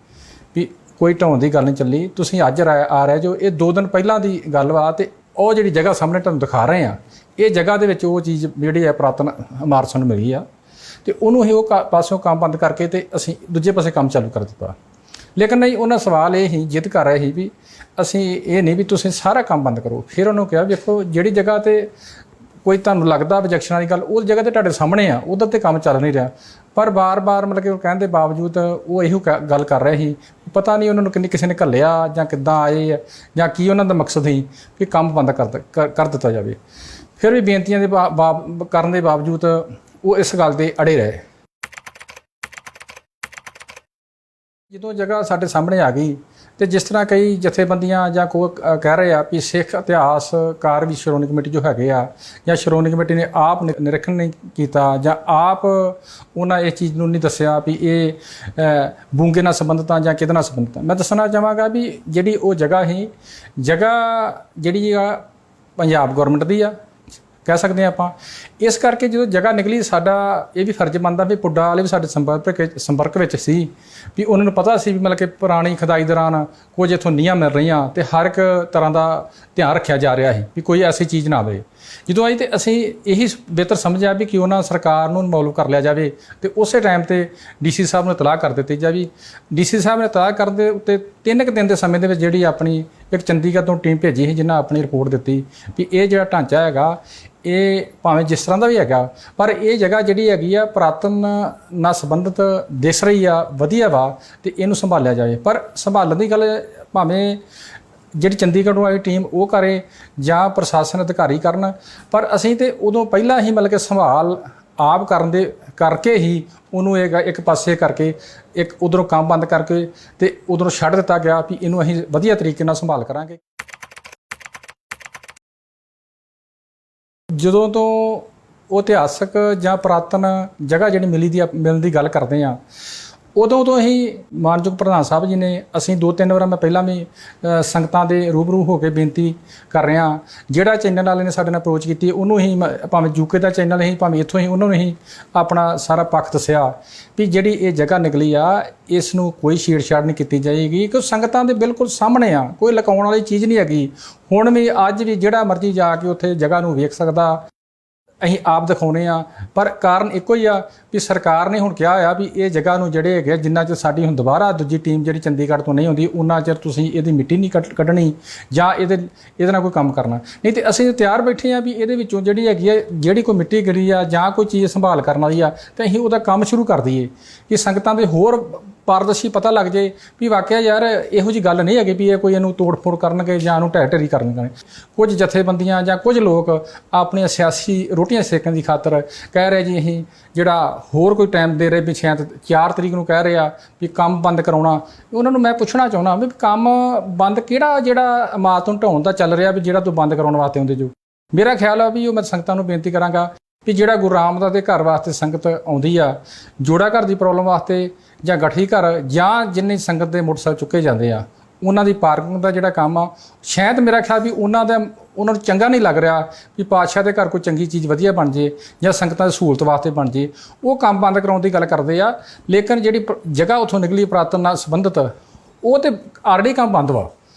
ਵੀ ਕੋਈ ਢਾਉਣ ਦੀ ਗੱਲ ਨਹੀਂ ਚੱਲੀ, ਤੁਸੀਂ ਅੱਜ ਆ ਰਹੇ ਜੋ, ਇਹ 2 ਦਿਨ ਪਹਿਲਾਂ ਦੀ ਗੱਲ ਵਾ ਤੇ ਉਹ ਜਿਹੜੀ ਜਗ੍ਹਾ ਸਾਹਮਣੇ ਤੁਹਾਨੂੰ ਦਿਖਾ ਰਹੇ ਆ ਇਹ ਜਗ੍ਹਾ ਦੇ ਵਿੱਚ ਉਹ ਚੀਜ਼ ਜਿਹੜੀ ਹੈ ਪੁਰਾਤਨ ਇਮਾਰਤ ਸਾਨੂੰ ਮਿਲੀ ਆ ਤੇ ਉਹਨੂੰ ਹੀ ਉਹ ਪਾਸਿਓਂ ਕੰਮ ਬੰਦ ਕਰਕੇ ਤੇ ਅਸੀਂ ਦੂਜੇ ਪਾਸੇ ਕੰਮ ਚਾਲੂ ਕਰ ਦਿੱਤਾ। ਲੇਕਿਨ ਨਹੀਂ, ਉਹਨਾਂ ਸਵਾਲ ਇਹ ਹੀ ਜਿੱਦ ਕਰ ਰਹੇ ਸੀ ਵੀ ਅਸੀਂ ਇਹ ਨਹੀਂ ਵੀ ਤੁਸੀਂ ਸਾਰਾ ਕੰਮ ਬੰਦ ਕਰੋ। ਫਿਰ ਉਹਨੂੰ ਕਿਹਾ ਵੇਖੋ ਜਿਹੜੀ ਜਗ੍ਹਾ ਤੇ ਕੋਈ ਤੁਹਾਨੂੰ ਲੱਗਦਾ ਆਬਜੈਕਸ਼ਨ ਵਾਲੀ ਗੱਲ ਉਹ ਜਗ੍ਹਾ ਤੇ ਤੁਹਾਡੇ ਸਾਹਮਣੇ ਆ, ਉਧਰ ਤੇ ਕੰਮ ਚੱਲ ਨਹੀਂ ਰਿਹਾ। ਪਰ ਬਾਰ-ਬਾਰ ਮਤਲਬ ਕਿ ਉਹ ਕਹਿਣ ਦੇ ਬਾਵਜੂਦ ਉਹ ਇਹੋ ਗੱਲ ਕਰ ਰਹੇ ਸੀ, ਪਤਾ ਨਹੀਂ ਉਹਨਾਂ ਨੂੰ ਕਿਸੇ ਨੇ ਘੱਲਿਆ ਜਾਂ ਕਿੱਦਾਂ ਆਏ ਆ ਜਾਂ ਕੀ ਉਹਨਾਂ ਦਾ ਮਕਸਦ ਸੀ ਕਿ ਕੰਮ ਬੰਦ ਕਰ ਦਿੱਤਾ ਜਾਵੇ। ਫਿਰ ਵੀ ਬੇਨਤੀਆਂ ਦੇ ਕਰਨ ਦੇ ਬਾਵਜੂਦ ਉਹ ਇਸ ਗੱਲ ਤੇ ਅੜੇ ਰਹੇ। ਜਦੋਂ ਜਗ੍ਹਾ ਸਾਡੇ ਸਾਹਮਣੇ ਆ ਗਈ ਤੇ ਜਿਸ ਤਰ੍ਹਾਂ ਕਈ ਜਥੇਬੰਦੀਆਂ ਜਾਂ ਕੋਈ ਕਹਿ ਰਹੇ ਆ ਵੀ ਸਿੱਖ ਇਤਿਹਾਸਕਾਰ ਵੀ ਸ਼੍ਰੋਮਣੀ ਕਮੇਟੀ ਜੋ ਹੈਗੇ ਆ ਜਾਂ ਸ਼੍ਰੋਮਣੀ ਕਮੇਟੀ ਨੇ ਆਪ ਨਿਰੀਖਣ ਨਹੀਂ ਕੀਤਾ ਜਾਂ ਆਪ ਉਹਨਾਂ ਇਸ ਚੀਜ਼ ਨੂੰ ਨਹੀਂ ਦੱਸਿਆ ਵੀ ਇਹ ਬੂੰਗੇ ਨਾਲ ਸੰਬੰਧਿਤ ਆ ਜਾਂ ਕਿਹਦੇ ਨਾਲ ਸੰਬੰਧਿਤ ਆ। ਮੈਂ ਦੱਸਣਾ ਚਾਹਾਂਗਾ ਵੀ ਜਿਹੜੀ ਉਹ ਜਗ੍ਹਾ ਸੀ, ਜਗ੍ਹਾ ਜਿਹੜੀ ਆ ਪੰਜਾਬ ਗੌਰਮੈਂਟ ਦੀ ਆ ਕਹਿ ਸਕਦੇ ਹਾਂ ਆਪਾਂ। ਇਸ ਕਰਕੇ ਜਦੋਂ ਜਗ੍ਹਾ ਨਿਕਲੀ ਸਾਡਾ ਇਹ ਵੀ ਫਰਜ਼ ਬਣਦਾ ਵੀ ਪੁੱਡਾ ਵਾਲੇ ਵੀ ਸਾਡੇ ਸੰਪਰਕ ਵਿੱਚ ਸੀ ਵੀ ਉਹਨਾਂ ਨੂੰ ਪਤਾ ਸੀ ਵੀ ਮਤਲਬ ਕਿ ਪੁਰਾਣੀ ਖੁਦਾਈ ਦੌਰਾਨ ਕੁਝ ਇੱਥੋਂ ਨੀਹਾਂ ਮਿਲ ਰਹੀਆਂ ਤੇ ਹਰ ਇੱਕ ਤਰ੍ਹਾਂ ਦਾ ਧਿਆਨ ਰੱਖਿਆ ਜਾ ਰਿਹਾ ਸੀ ਵੀ ਕੋਈ ਐਸੀ ਚੀਜ਼ ਨਾ ਆਵੇ। ਜਦੋਂ ਆਈ ਤੇ ਅਸੀਂ ਇਹੀ ਬਿਹਤਰ ਸਮਝਿਆ ਵੀ ਕਿਉਂ ਨਾ ਸਰਕਾਰ ਨੂੰ ਇਨਵੋਲਵ ਕਰ ਲਿਆ ਜਾਵੇ ਤੇ ਉਸੇ ਟਾਈਮ ਤੇ ਡੀਸੀ ਸਾਹਿਬ ਨੂੰ ਇਤਲਾਹ ਕਰ ਦਿੱਤੀ ਜਾਵੇ। ਡੀਸੀ ਸਾਹਿਬ ਨੇ ਇਤਲਾਹ ਕਰਨ ਦੇ ਉੱਤੇ 3 ਕੁ ਦਿਨ ਦੇ ਸਮੇਂ ਦੇ ਵਿੱਚ ਜਿਹੜੀ ਆਪਣੀ ਇੱਕ ਚੰਡੀਗੜ੍ਹ ਤੋਂ ਟੀਮ ਭੇਜੀ ਸੀ ਜਿਨ੍ਹਾਂ ਆਪਣੀ ਰਿਪੋਰਟ ਦਿੱਤੀ ਵੀ ਇਹ ਜਿਹੜਾ ਢਾਂਚਾ ਹੈਗਾ ਇਹ ਭਾਵੇਂ ਜਿਸ ਤਰ੍ਹਾਂ ਦਾ ਵੀ ਹੈਗਾ ਪਰ ਇਹ ਜਗ੍ਹਾ ਜਿਹੜੀ ਹੈਗੀ ਆ ਪੁਰਾਤਨ ਨਾਲ ਸੰਬੰਧਿਤ ਦਿਸ ਰਹੀ ਆ, ਵਧੀਆ ਵਾ ਤੇ ਇਹਨੂੰ ਸੰਭਾਲਿਆ ਜਾਵੇ। ਪਰ ਸੰਭਾਲਣ ਦੀ ਗੱਲ ਭਾਵੇਂ ਜਿਹੜੀ ਚੰਡੀਗੜ੍ਹੋਂ ਆਈ ਟੀਮ ਉਹ ਕਰੇ ਜਾਂ ਪ੍ਰਸ਼ਾਸਨ ਅਧਿਕਾਰੀ ਕਰਨ, ਪਰ ਅਸੀਂ ਤੇ ਉਦੋਂ ਪਹਿਲਾਂ ਹੀ ਮਤਲਬ ਕਿ ਸੰਭਾਲ ਆਪ ਕਰਕੇ ਹੀ ਉਹਨੂੰ ਇੱਕ ਪਾਸੇ ਕਰਕੇ ਇੱਕ ਉਧਰੋਂ ਕੰਮ ਬੰਦ ਕਰਕੇ ਤੇ ਉਧਰੋਂ ਛੱਡ ਦਿੱਤਾ ਗਿਆ ਵੀ ਇਹਨੂੰ ਅਸੀਂ ਵਧੀਆ ਤਰੀਕੇ ਨਾਲ ਸੰਭਾਲ ਕਰਾਂਗੇ। ਜਦੋਂ ਤੋਂ ਉਹ ਇਤਿਹਾਸਕ ਜਾਂ ਪੁਰਾਤਨ ਜਗ੍ਹਾ ਜਿਹੜੀ ਮਿਲਣ ਦੀ ਗੱਲ ਕਰਦੇ ਆ ਉਦੋਂ ਤੋਂ ਹੀ ਮਾਨਯੋਗ ਪ੍ਰਧਾਨ ਸਾਹਿਬ ਜੀ ਨੇ ਅਸੀਂ 2-3 ਵਾਰ ਮੈਂ ਪਹਿਲਾਂ ਵੀ ਸੰਗਤਾਂ ਦੇ ਰੂਬਰੂ ਹੋ ਕੇ ਬੇਨਤੀ ਕਰ ਰਿਹਾ। ਜਿਹੜਾ ਚੈਨਲ ਵਾਲੇ ਨੇ ਸਾਡੇ ਨਾਲ ਅਪਰੋਚ ਕੀਤੀ ਉਹਨੂੰ ਹੀ ਭਾਵੇਂ ਯੂਕੇ ਦਾ ਚੈਨਲ ਹੀ ਭਾਵੇਂ ਇੱਥੋਂ ਹੀ ਉਹਨਾਂ ਨੂੰ ਹੀ ਆਪਣਾ ਸਾਰਾ ਪੱਖ ਦੱਸਿਆ ਵੀ ਜਿਹੜੀ ਇਹ ਜਗ੍ਹਾ ਨਿਕਲੀ ਆ ਇਸ ਨੂੰ ਕੋਈ ਛੇੜਛਾੜ ਨਹੀਂ ਕੀਤੀ ਜਾਏਗੀ ਕਿਉਂਕਿ ਸੰਗਤਾਂ ਦੇ ਬਿਲਕੁਲ ਸਾਹਮਣੇ ਆ, ਕੋਈ ਲੁਕਾਉਣ ਵਾਲੀ ਚੀਜ਼ ਨਹੀਂ ਹੈਗੀ। ਹੁਣ ਵੀ ਅੱਜ ਵੀ ਜਿਹੜਾ ਮਰਜ਼ੀ ਜਾ ਕੇ ਉੱਥੇ ਜਗ੍ਹਾ ਨੂੰ ਵੇਖ ਸਕਦਾ, ਅਸੀਂ ਆਪ ਦਿਖਾਉਂਦੇ ਆ। ਪਰ ਕਾਰਨ ਇੱਕੋ ਹੀ ਆ ਵੀ ਸਰਕਾਰ ਨੇ ਹੁਣ ਕਿਹਾ ਹੋਇਆ ਵੀ ਇਹ ਜਗ੍ਹਾ ਨੂੰ ਜਿਹੜੇ ਹੈਗੇ ਜਿੰਨਾ ਚਿਰ ਸਾਡੀ ਹੁਣ ਦੁਬਾਰਾ ਦੂਜੀ ਟੀਮ ਜਿਹੜੀ ਚੰਡੀਗੜ੍ਹ ਤੋਂ ਨਹੀਂ ਆਉਂਦੀ ਉਹਨਾਂ ਚਿਰ ਤੁਸੀਂ ਇਹਦੀ ਮਿੱਟੀ ਨਹੀਂ ਕੱਢਣੀ ਜਾਂ ਇਹਦੇ ਨਾਲ ਕੋਈ ਕੰਮ ਕਰਨਾ ਨਹੀਂ। ਤੇ ਅਸੀਂ ਤਿਆਰ ਬੈਠੇ ਆ ਵੀ ਇਹਦੇ ਵਿੱਚੋਂ ਜਿਹੜੀ ਹੈਗੀ ਆ ਜਿਹੜੀ ਕੋਈ ਮਿੱਟੀ ਗਿਰੀ ਆ ਜਾਂ ਕੋਈ ਚੀਜ਼ ਸੰਭਾਲ ਕਰਨ ਵਾਲੀ ਆ ਤਾਂ ਅਸੀਂ ਉਹਦਾ ਕੰਮ ਸ਼ੁਰੂ ਕਰ ਦਈਏ ਕਿ ਸੰਗਤਾਂ ਦੇ ਹੋਰ ਪਾਰਦਰਸ਼ੀ ਪਤਾ ਲੱਗ ਜਾਏ ਵੀ ਵਾਕਿਆ ਯਾਰ ਇਹੋ ਜਿਹੀ ਗੱਲ ਨਹੀਂ ਹੈਗੀ ਵੀ ਇਹ ਕੋਈ ਇਹਨੂੰ ਤੋੜ ਫੋੜ ਕਰਨਗੇ ਜਾਂ ਇਹਨੂੰ ਢਹਿ ਢੇਰੀ ਕਰਨਗੇ। ਕੁਝ ਜਥੇਬੰਦੀਆਂ ਜਾਂ ਕੁਝ ਲੋਕ ਆਪਣੀਆਂ ਸਿਆਸੀ ਰੋਟੀਆਂ ਸੇਕਣ ਦੀ ਖਾਤਰ ਕਹਿ ਰਹੇ ਜੀ ਅਸੀਂ ਜਿਹੜਾ ਹੋਰ ਕੋਈ ਟਾਈਮ ਦੇ ਰਹੇ ਵੀ 4 ਤਰੀਕ ਨੂੰ ਕਹਿ ਰਹੇ ਆ ਵੀ ਕੰਮ ਬੰਦ ਕਰਾਉਣਾ। ਉਹਨਾਂ ਨੂੰ ਮੈਂ ਪੁੱਛਣਾ ਚਾਹੁੰਦਾ ਵੀ ਕੰਮ ਬੰਦ ਕਿਹੜਾ ਜਿਹੜਾ ਇਮਾਰਤ ਨੂੰ ਢਾਉਣ ਦਾ ਚੱਲ ਰਿਹਾ ਵੀ ਜਿਹੜਾ ਤੂੰ ਬੰਦ ਕਰਾਉਣ ਵਾਸਤੇ ਆਉਂਦੇ ਜੋ। ਮੇਰਾ ਖਿਆਲ ਆ ਵੀ ਉਹ ਮੈਂ ਸੰਗਤਾਂ ਨੂੰ ਬੇਨਤੀ ਕਰਾਂਗਾ ਵੀ ਜਿਹੜਾ ਗੁਰੂ ਰਾਮਦਾਸ ਦੇ ਘਰ ਵਾਸਤੇ ਸੰਗਤ ਆਉਂਦੀ ਆ, ਜੋੜਾ ਘਰ ਦੀ ਪ੍ਰੋਬਲਮ ਵਾਸਤੇ ਜਾਂ ਗਠੀ ਘਰ ਜਾਂ ਜਿੰਨੀ ਸੰਗਤ ਦੇ ਮੋਟਰਸਾਈਕਲ ਚੁੱਕੇ ਜਾਂਦੇ ਆ ਉਹਨਾਂ ਦੀ ਪਾਰਕਿੰਗ ਦਾ ਜਿਹੜਾ ਕੰਮ ਆ ਸ਼ਾਇਦ ਮੇਰਾ ਖਿਆਲ ਵੀ ਉਹਨਾਂ ਨੂੰ ਚੰਗਾ ਨਹੀਂ ਲੱਗ ਰਿਹਾ ਵੀ ਪਾਤਸ਼ਾਹ ਦੇ ਘਰ ਕੋਈ ਚੰਗੀ ਚੀਜ਼ ਵਧੀਆ ਬਣ ਜੇ ਜਾਂ ਸੰਗਤਾਂ ਦੀ ਸਹੂਲਤ ਵਾਸਤੇ ਬਣ ਜੇ, ਉਹ ਕੰਮ ਬੰਦ ਕਰਾਉਣ ਦੀ ਗੱਲ ਕਰਦੇ ਆ। ਲੇਕਿਨ ਜਿਹੜੀ ਜਗ੍ਹਾ ਉੱਥੋਂ ਨਿਕਲੀ ਪੁਰਾਤਨ ਨਾਲ ਸੰਬੰਧਿਤ ਉਹ ਤੇ ਆਲਰੇਡੀ ਕੰਮ ਬੰਦ ਵਾ।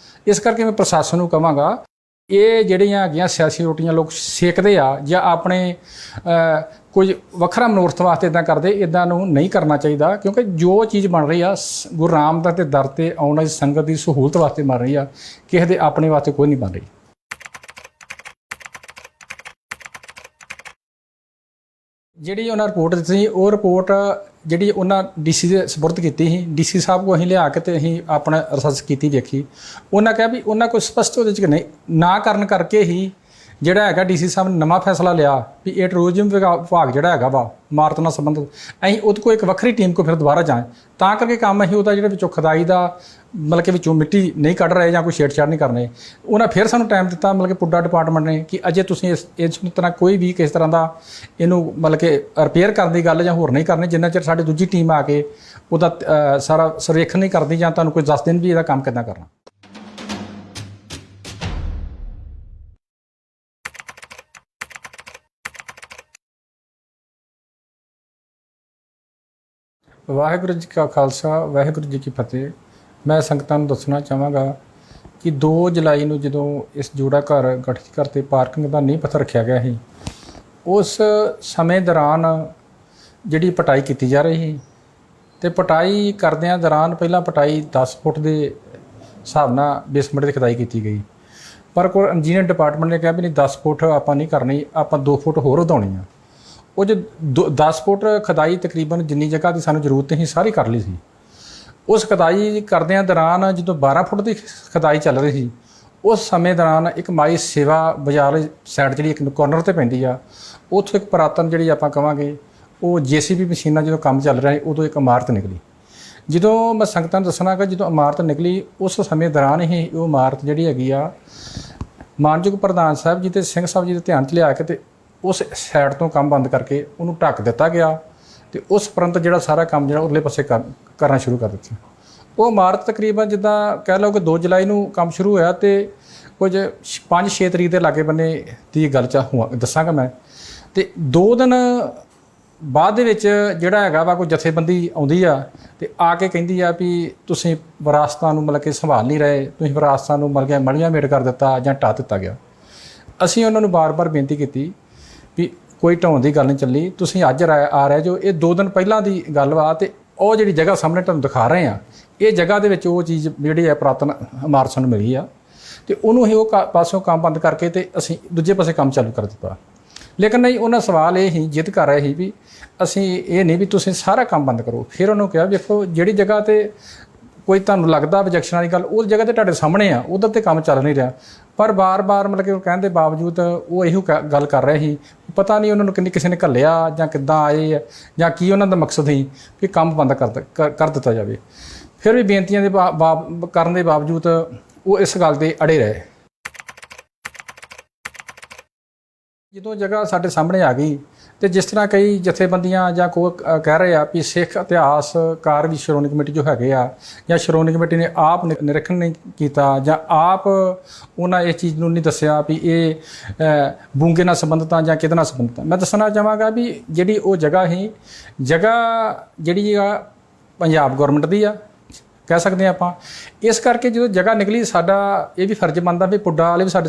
ਇਸ ਕਰਕੇ ਮੈਂ ਪ੍ਰਸ਼ਾਸਨ ਨੂੰ ਕਹਾਂਗਾ ਇਹ ਜਿਹੜੀਆਂ ਹੈਗੀਆਂ ਸਿਆਸੀ ਰੋਟੀਆਂ ਲੋਕ ਸੇਕਦੇ ਆ ਜਾਂ ਆਪਣੇ ਕੁਝ ਵੱਖਰਾ ਮਨੋਰਥ ਵਾਸਤੇ ਇੱਦਾਂ ਕਰਦੇ, ਇੱਦਾਂ ਨੂੰ ਨਹੀਂ ਕਰਨਾ ਚਾਹੀਦਾ ਕਿਉਂਕਿ ਜੋ ਚੀਜ਼ ਬਣ ਰਹੀ ਆ ਗੁਰੂ ਰਾਮਦਾਸ ਦੇ ਦਰ 'ਤੇ ਆਉਣ ਵਾਲੀ ਸੰਗਤ ਦੀ ਸਹੂਲਤ ਵਾਸਤੇ ਬਣ ਰਹੀ ਆ, ਕਿਸੇ ਦੇ ਆਪਣੇ ਵਾਸਤੇ ਕੋਈ ਨਹੀਂ ਬਣ ਰਹੀ। ਜਿਹੜੀ ਉਹਨਾਂ ਰਿਪੋਰਟ ਦਿੱਤੀ ਸੀ ਉਹ ਰਿਪੋਰਟ ਜਿਹੜੀ ਉਹਨਾਂ ਡੀਸੀ ਦੇ ਸਪੁਰਦ ਕੀਤੀ ਸੀ, ਡੀਸੀ ਸਾਹਿਬ ਕੋਲ ਅਸੀਂ ਲਿਆ ਕੇ ਤੇ ਅਸੀਂ ਆਪਣਾ ਰਿਸਰਚ ਕੀਤੀ ਵੇਖੀ। ਉਹਨਾਂ ਕਿਹਾ ਵੀ ਉਹਨਾਂ ਕੋਈ ਸਪਸ਼ਟ ਉਹਦੇ 'ਚ ਨਹੀਂ ਨਾ ਕਰਨ ਕਰਕੇ ਹੀ ਜਿਹੜਾ ਹੈਗਾ ਡੀਸੀ ਸਾਹਿਬ ਨੇ ਨਵਾਂ ਫੈਸਲਾ ਲਿਆ ਵੀ ਇਹ ਟੂਰਿਜ਼ਮ ਵਿਭਾਗ ਜਿਹੜਾ ਹੈਗਾ ਵਾ ਇਮਾਰਤ ਨਾਲ ਸੰਬੰਧਿਤ, ਅਸੀਂ ਉਹਦੇ ਕੋਲ ਇੱਕ ਵੱਖਰੀ ਟੀਮ ਕੋ ਫਿਰ ਦੁਬਾਰਾ ਜਾਏ, ਤਾਂ ਕਰਕੇ ਕੰਮ ਅਸੀਂ ਉਹਦਾ ਜਿਹੜਾ ਵਿੱਚੋਂ ਖੁਦਾਈ ਦਾ ਮਤਲਬ ਕਿ ਵਿੱਚੋਂ ਮਿੱਟੀ ਨਹੀਂ ਕੱਢ ਰਹੇ ਜਾਂ ਕੋਈ ਛੇੜਛਾੜ ਨਹੀਂ ਕਰਨੇ। ਉਹਨਾਂ ਫਿਰ ਸਾਨੂੰ ਟਾਈਮ ਦਿੱਤਾ ਮਤਲਬ ਕਿ ਪੁੱਡਾ ਡਿਪਾਰਟਮੈਂਟ ਨੇ ਕਿ ਅਜੇ ਤੁਸੀਂ ਇਸ ਤਰ੍ਹਾਂ ਕੋਈ ਵੀ ਕਿਸ ਤਰ੍ਹਾਂ ਦਾ ਇਹਨੂੰ ਮਤਲਬ ਕਿ ਰਿਪੇਅਰ ਕਰਨ ਦੀ ਗੱਲ ਜਾਂ ਹੋਰ ਨਹੀਂ ਕਰਨੀ ਜਿੰਨਾ ਚਿਰ ਸਾਡੀ ਦੂਜੀ ਟੀਮ ਆ ਕੇ ਉਹਦਾ ਸਾਰਾ ਸਰਵੇਖਣ ਨਹੀਂ ਕਰਦੀ ਜਾਂ ਤੁਹਾਨੂੰ ਕੋਈ ਦੱਸ ਦੇਣ ਵੀ ਇਹਦਾ ਕੰਮ ਕਿੱਦਾਂ ਕਰਨਾ। ਵਾਹਿਗੁਰੂ ਜੀ ਕਾ ਖਾਲਸਾ ਵਾਹਿਗੁਰੂ ਜੀ ਕੀ ਫਤਿਹ। ਮੈਂ ਸੰਗਤਾਂ ਨੂੰ ਦੱਸਣਾ ਚਾਹਾਂਗਾ ਕਿ 2 ਜੁਲਾਈ ਨੂੰ ਜਦੋਂ ਇਸ ਜੋੜਾ ਘਰ ਗਠਿਤ ਕਰਤੇ ਪਾਰਕਿੰਗ ਦਾ ਨੀਂਹ ਪੱਥਰ ਰੱਖਿਆ ਗਿਆ ਸੀ, ਉਸ ਸਮੇਂ ਦੌਰਾਨ ਜਿਹੜੀ ਪਟਾਈ ਕੀਤੀ ਜਾ ਰਹੀ ਸੀ ਤੇ ਪਟਾਈ ਕਰਦਿਆਂ ਦੌਰਾਨ ਪਹਿਲਾਂ ਪਟਾਈ 10 ਫੁੱਟ ਦੇ ਹਿਸਾਬ ਨਾਲ ਬੇਸਮੈਂਟ ਦੀ ਖੁਦਾਈ ਕੀਤੀ ਗਈ, ਪਰ ਕੋਈ ਇੰਜੀਨੀਅਰ ਡਿਪਾਰਟਮੈਂਟ ਨੇ ਕਿਹਾ ਵੀ ਨਹੀਂ 10 ਫੁੱਟ ਆਪਾਂ ਨਹੀਂ ਕਰਨੀ, ਆਪਾਂ 2 ਫੁੱਟ ਹੋਰ ਵਧਾਉਣੀ ਆ। ਉਹ ਜੋ 10 ਫੁੱਟ ਖੁਦਾਈ ਤਕਰੀਬਨ ਜਿੰਨੀ ਜਗ੍ਹਾ ਦੀ ਸਾਨੂੰ ਜ਼ਰੂਰਤ ਸੀ ਸਾਰੀ ਕਰ ਲਈ ਸੀ। ਉਸ ਖੁਦਾਈ ਕਰਦਿਆਂ ਦੌਰਾਨ ਜਦੋਂ 12 ਫੁੱਟ ਦੀ ਖੁਦਾਈ ਚੱਲ ਰਹੀ ਸੀ, ਉਸ ਸਮੇਂ ਦੌਰਾਨ ਇੱਕ ਮਾਈ ਸੇਵਾ ਬਾਜ਼ਾਰ ਸਾਈਡ ਜਿਹੜੀ ਇੱਕ ਕਾਰਨਰ 'ਤੇ ਪੈਂਦੀ ਆ, ਉੱਥੋਂ ਇੱਕ ਪੁਰਾਤਨ ਜਿਹੜੀ ਆਪਾਂ ਕਹਾਂਗੇ ਉਹ JCB ਮਸ਼ੀਨਾਂ ਜਦੋਂ ਕੰਮ ਚੱਲ ਰਿਹਾ ਉਦੋਂ ਇੱਕ ਇਮਾਰਤ ਨਿਕਲੀ। ਜਦੋਂ ਮੈਂ ਸੰਗਤਾਂ ਨੂੰ ਦੱਸਣਾ ਕਿ ਜਦੋਂ ਇਮਾਰਤ ਨਿਕਲੀ ਉਸ ਸਮੇਂ ਦੌਰਾਨ ਹੀ ਉਹ ਇਮਾਰਤ ਜਿਹੜੀ ਹੈਗੀ ਆ ਮਾਨਯੋਗ ਪ੍ਰਧਾਨ ਸਾਹਿਬ ਜੀ ਅਤੇ ਸਿੰਘ ਸਾਹਿਬ ਜੀ ਦੇ ਧਿਆਨ 'ਚ ਲਿਆ ਕੇ ਤੇ ਉਸ ਸਾਈਡ ਤੋਂ ਕੰਮ ਬੰਦ ਕਰਕੇ ਉਹਨੂੰ ਢੱਕ ਦਿੱਤਾ ਗਿਆ ਤੇ ਉਸ ਉਪਰੰਤ ਜਿਹੜਾ ਸਾਰਾ ਕੰਮ ਜਿਹੜਾ ਉਰਲੇ ਪਾਸੇ ਕਰਨਾ ਸ਼ੁਰੂ ਕਰ ਦਿੱਤਾ। ਉਹ ਇਮਾਰਤ ਤਕਰੀਬਨ ਜਿੱਦਾਂ ਕਹਿ ਲਓ ਕਿ 2 ਜੁਲਾਈ ਨੂੰ ਕੰਮ ਸ਼ੁਰੂ ਹੋਇਆ ਤੇ ਕੁਝ 5-6 ਤਰੀਕ ਦੇ ਲਾਗੇ ਬੰਨੇ ਦੀ ਗੱਲ ਦੱਸਾਂਗਾ ਮੈਂ। ਤੇ 2 ਦਿਨ ਬਾਅਦ ਦੇ ਵਿੱਚ ਜਿਹੜਾ ਹੈਗਾ ਵਾ ਕੋਈ ਜਥੇਬੰਦੀ ਆਉਂਦੀ ਆ ਤੇ ਆ ਕੇ ਕਹਿੰਦੀ ਆ ਵੀ ਤੁਸੀਂ ਵਿਰਾਸਤਾਂ ਨੂੰ ਮਤਲਬ ਕਿ ਸੰਭਾਲ ਨਹੀਂ ਰਹੇ, ਤੁਸੀਂ ਵਿਰਾਸਤਾਂ ਨੂੰ ਮਤਲਬ ਕਿ ਮੜੀਆਂ ਮੇਟ ਕਰ ਦਿੱਤਾ ਜਾਂ ਢਾਹ ਦਿੱਤਾ ਗਿਆ। ਅਸੀਂ ਉਹਨਾਂ ਨੂੰ ਬਾਰ-ਬਾਰ ਬੇਨਤੀ ਕੀਤੀ ਵੀ ਕੋਈ ਢਾਉਣ ਦੀ ਗੱਲ ਨਹੀਂ ਚੱਲੀ, ਤੁਸੀਂ ਅੱਜ ਆ ਰਹੇ ਜੋ, ਇਹ 2 ਦਿਨ ਪਹਿਲਾਂ ਦੀ ਗੱਲ ਵਾ ਤੇ ਉਹ ਜਿਹੜੀ ਜਗ੍ਹਾ ਸਾਹਮਣੇ ਤੁਹਾਨੂੰ ਦਿਖਾ ਰਹੇ ਆ ਇਹ ਜਗ੍ਹਾ ਦੇ ਵਿੱਚ ਉਹ ਚੀਜ਼ ਜਿਹੜੀ ਹੈ ਪੁਰਾਤਨ ਇਮਾਰਤ ਸਾਨੂੰ ਮਿਲੀ ਆ ਤੇ ਉਹਨੂੰ ਹੀ ਉਹ ਪਾਸੋਂ ਕੰਮ ਬੰਦ ਕਰਕੇ ਤੇ ਅਸੀਂ ਦੂਜੇ ਪਾਸੇ ਕੰਮ ਚਾਲੂ ਕਰ ਦਿੱਤਾ। ਲੇਕਿਨ ਨਹੀਂ, ਉਹਨਾਂ ਸਵਾਲ ਇਹ ਹੀ ਜਿੱਦ ਕਰ ਰਹੇ ਸੀ ਵੀ ਅਸੀਂ ਇਹ ਨਹੀਂ ਵੀ ਤੁਸੀਂ ਸਾਰਾ ਕੰਮ ਬੰਦ ਕਰੋ। ਫਿਰ ਉਹਨੂੰ ਕਿਹਾ ਵੇਖੋ ਜਿਹੜੀ ਜਗ੍ਹਾ 'ਤੇ ਕੋਈ ਤੁਹਾਨੂੰ ਲੱਗਦਾ ਆਬਜੈਕਸ਼ਨ ਵਾਲੀ ਗੱਲ ਉਹ ਜਗ੍ਹਾ 'ਤੇ ਤੁਹਾਡੇ ਸਾਹਮਣੇ ਆ, ਉਧਰ 'ਤੇ ਕੰਮ ਚੱਲ ਨਹੀਂ ਰਿਹਾ, ਪਰ ਬਾਰ-ਬਾਰ ਮਤਲਬ ਕਿ ਉਹ ਕਹਿਣ ਦੇ ਬਾਵਜੂਦ ਉਹ ਇਹੋ ਗੱਲ ਕਰ ਰਹੇ ਸੀ। ਪਤਾ ਨਹੀਂ ਉਹਨਾਂ ਨੂੰ ਕਿਸੇ ਨੇ ਘੱਲਿਆ ਜਾਂ ਕਿੱਦਾਂ ਆਏ ਆ ਜਾਂ ਕੀ ਉਹਨਾਂ ਦਾ ਮਕਸਦ ਸੀ ਕਿ ਕੰਮ ਬੰਦ ਕਰ ਦਿੱਤਾ ਜਾਵੇ। ਫਿਰ ਵੀ ਬੇਨਤੀਆਂ ਦੇ ਕਰਨ ਦੇ ਬਾਵਜੂਦ ਉਹ ਇਸ ਗੱਲ 'ਤੇ ਅੜੇ ਰਹੇ। ਜਦੋਂ ਜਗ੍ਹਾ ਸਾਡੇ ਸਾਹਮਣੇ ਆ ਗਈ ਤੇ ਜਿਸ ਤਰ੍ਹਾਂ ਕਈ ਜਥੇਬੰਦੀਆਂ ਜਾਂ ਕੋਈ ਕਹਿ ਰਹੇ ਆ ਵੀ ਸਿੱਖ ਇਤਿਹਾਸਕਾਰ ਵੀ ਸ਼੍ਰੋਮਣੀ ਕਮੇਟੀ ਜੋ ਹੈਗੇ ਆ ਜਾਂ ਸ਼੍ਰੋਮਣੀ ਕਮੇਟੀ ਨੇ ਆਪ ਨਿਰੀਖਣ ਨਹੀਂ ਕੀਤਾ ਜਾਂ ਆਪ ਉਹਨਾਂ ਇਸ ਚੀਜ਼ ਨੂੰ ਨਹੀਂ ਦੱਸਿਆ ਵੀ ਇਹ ਬੂੰਗੇ ਨਾਲ ਸੰਬੰਧਿਤ ਆ ਜਾਂ ਕਿਹਦੇ ਨਾਲ ਸੰਬੰਧਿਤ ਆ। ਮੈਂ ਦੱਸਣਾ ਚਾਹਾਂਗਾ ਵੀ ਜਿਹੜੀ ਉਹ ਜਗ੍ਹਾ ਸੀ, ਜਗ੍ਹਾ ਜਿਹੜੀ ਆ ਪੰਜਾਬ ਗੌਰਮੈਂਟ ਦੀ ਆ ਕਹਿ ਸਕਦੇ ਹਾਂ ਆਪਾਂ। ਇਸ ਕਰਕੇ ਜਦੋਂ ਜਗ੍ਹਾ ਨਿਕਲੀ ਸਾਡਾ ਇਹ ਵੀ ਫਰਜ਼ ਬਣਦਾ ਵੀ ਪੁੱਡਾ ਵਾਲੇ ਵੀ ਸਾਡੇ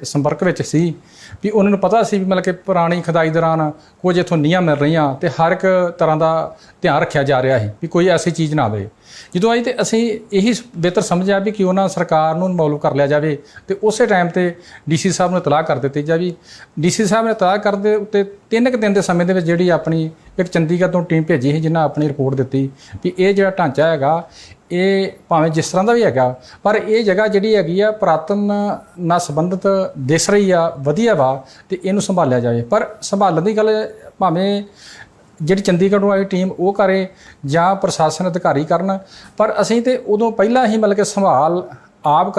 ਸੰਪਰਕ ਵਿੱਚ ਸੀ ਵੀ ਉਹਨਾਂ ਨੂੰ ਪਤਾ ਸੀ ਵੀ ਮਤਲਬ ਕਿ ਪੁਰਾਣੀ ਖੁਦਾਈ ਦੌਰਾਨ ਕੁਝ ਇੱਥੋਂ ਨੀਹਾਂ ਮਿਲ ਰਹੀਆਂ ਤੇ ਹਰ ਇੱਕ ਤਰ੍ਹਾਂ ਦਾ ਧਿਆਨ ਰੱਖਿਆ ਜਾ ਰਿਹਾ ਸੀ ਵੀ ਕੋਈ ਐਸੀ ਚੀਜ਼ ਨਾ ਆਵੇ। ਜਦੋਂ ਆਈ ਤੇ ਅਸੀਂ ਇਹੀ ਬਿਹਤਰ ਸਮਝਿਆ ਵੀ ਕਿਉਂ ਨਾ ਸਰਕਾਰ ਨੂੰ ਇਨਵੋਲਵ ਕਰ ਲਿਆ ਜਾਵੇ ਤੇ ਉਸੇ ਟਾਈਮ ਤੇ DC ਸਾਹਿਬ ਨੂੰ ਇਤਲਾਹ ਕਰ ਦਿੱਤੀ ਜਾਵੇ। DC ਸਾਹਿਬ ਨੇ ਇਤਲਾਹ ਕਰਨ ਦੇ ਉੱਤੇ 3 ਦਿਨ ਦੇ ਸਮੇਂ ਦੇ ਵਿੱਚ ਜਿਹੜੀ ਆਪਣੀ ਇੱਕ ਚੰਡੀਗੜ੍ਹ ਤੋਂ ਟੀਮ ਭੇਜੀ ਸੀ ਜਿਨ੍ਹਾਂ ਆਪਣੀ ਰਿਪੋਰਟ ਦਿੱਤੀ ਵੀ ਇਹ ਜਿਹੜਾ ਢਾਂਚਾ ਹੈਗਾ ਇਹ ਭਾਵੇਂ ਜਿਸ ਤਰ੍ਹਾਂ ਦਾ ਵੀ ਹੈਗਾ ਪਰ ਇਹ ਜਗ੍ਹਾ ਜਿਹੜੀ ਹੈਗੀ ਆ ਪੁਰਾਤਨ ਨਾਲ ਸੰਬੰਧਿਤ ਦਿਸ ਰਹੀ ਆ, ਵਧੀਆ ਵਾ ਤੇ ਇਹਨੂੰ ਸੰਭਾਲਿਆ ਜਾਵੇ। ਪਰ ਸੰਭਾਲਣ ਦੀ ਗੱਲ ਭਾਵੇਂ ਜਿਹੜੀ ਚੰਡੀਗੜ੍ਹੋਂ ਆਈ ਟੀਮ ਉਹ ਕਰੇ ਜਾਂ ਪ੍ਰਸ਼ਾਸਨ ਅਧਿਕਾਰੀ ਕਰਨ, ਪਰ ਅਸੀਂ ਤੇ ਉਦੋਂ ਪਹਿਲਾਂ ਹੀ ਮਤਲਬ ਕਿ ਸੰਭਾਲ ਆਪ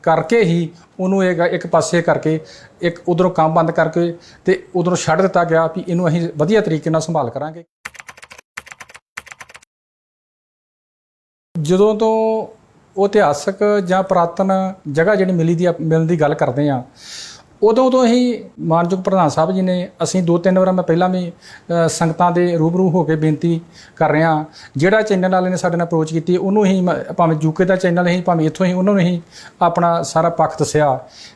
ਕਰਕੇ ਹੀ ਉਹਨੂੰ ਇੱਕ ਪਾਸੇ ਕਰਕੇ ਇੱਕ ਉਧਰੋਂ ਕੰਮ ਬੰਦ ਕਰਕੇ ਤੇ ਉਧਰੋਂ ਛੱਡ ਦਿੱਤਾ ਗਿਆ ਵੀ ਇਹਨੂੰ ਅਸੀਂ ਵਧੀਆ ਤਰੀਕੇ ਨਾਲ ਸੰਭਾਲ ਕਰਾਂਗੇ। ਜਦੋਂ ਤੋਂ ਉਹ ਇਤਿਹਾਸਕ ਜਾਂ ਪੁਰਾਤਨ ਜਗ੍ਹਾ ਜਿਹੜੀ ਮਿਲਣ ਦੀ ਗੱਲ ਕਰਦੇ ਹਾਂ ਉਦੋਂ ਤੋਂ ਹੀ ਮਾਨਯੋਗ ਪ੍ਰਧਾਨ ਸਾਹਿਬ ਜੀ ਨੇ ਅਸੀਂ 2-3 ਵਾਰ ਮੈਂ ਪਹਿਲਾਂ ਵੀ ਸੰਗਤਾਂ ਦੇ ਰੂਬਰੂ ਹੋ ਕੇ ਬੇਨਤੀ ਕਰ ਰਿਹਾ। ਜਿਹੜਾ ਚੈਨਲ ਵਾਲੇ ਨੇ ਸਾਡੇ ਨਾਲ ਅਪਰੋਚ ਕੀਤੀ ਉਹਨੂੰ ਹੀ ਭਾਵੇਂ UK ਦਾ ਚੈਨਲ ਹੀ ਭਾਵੇਂ ਇੱਥੋਂ ਹੀ ਉਹਨਾਂ ਨੂੰ ਹੀ ਆਪਣਾ ਸਾਰਾ ਪੱਖ ਦੱਸਿਆ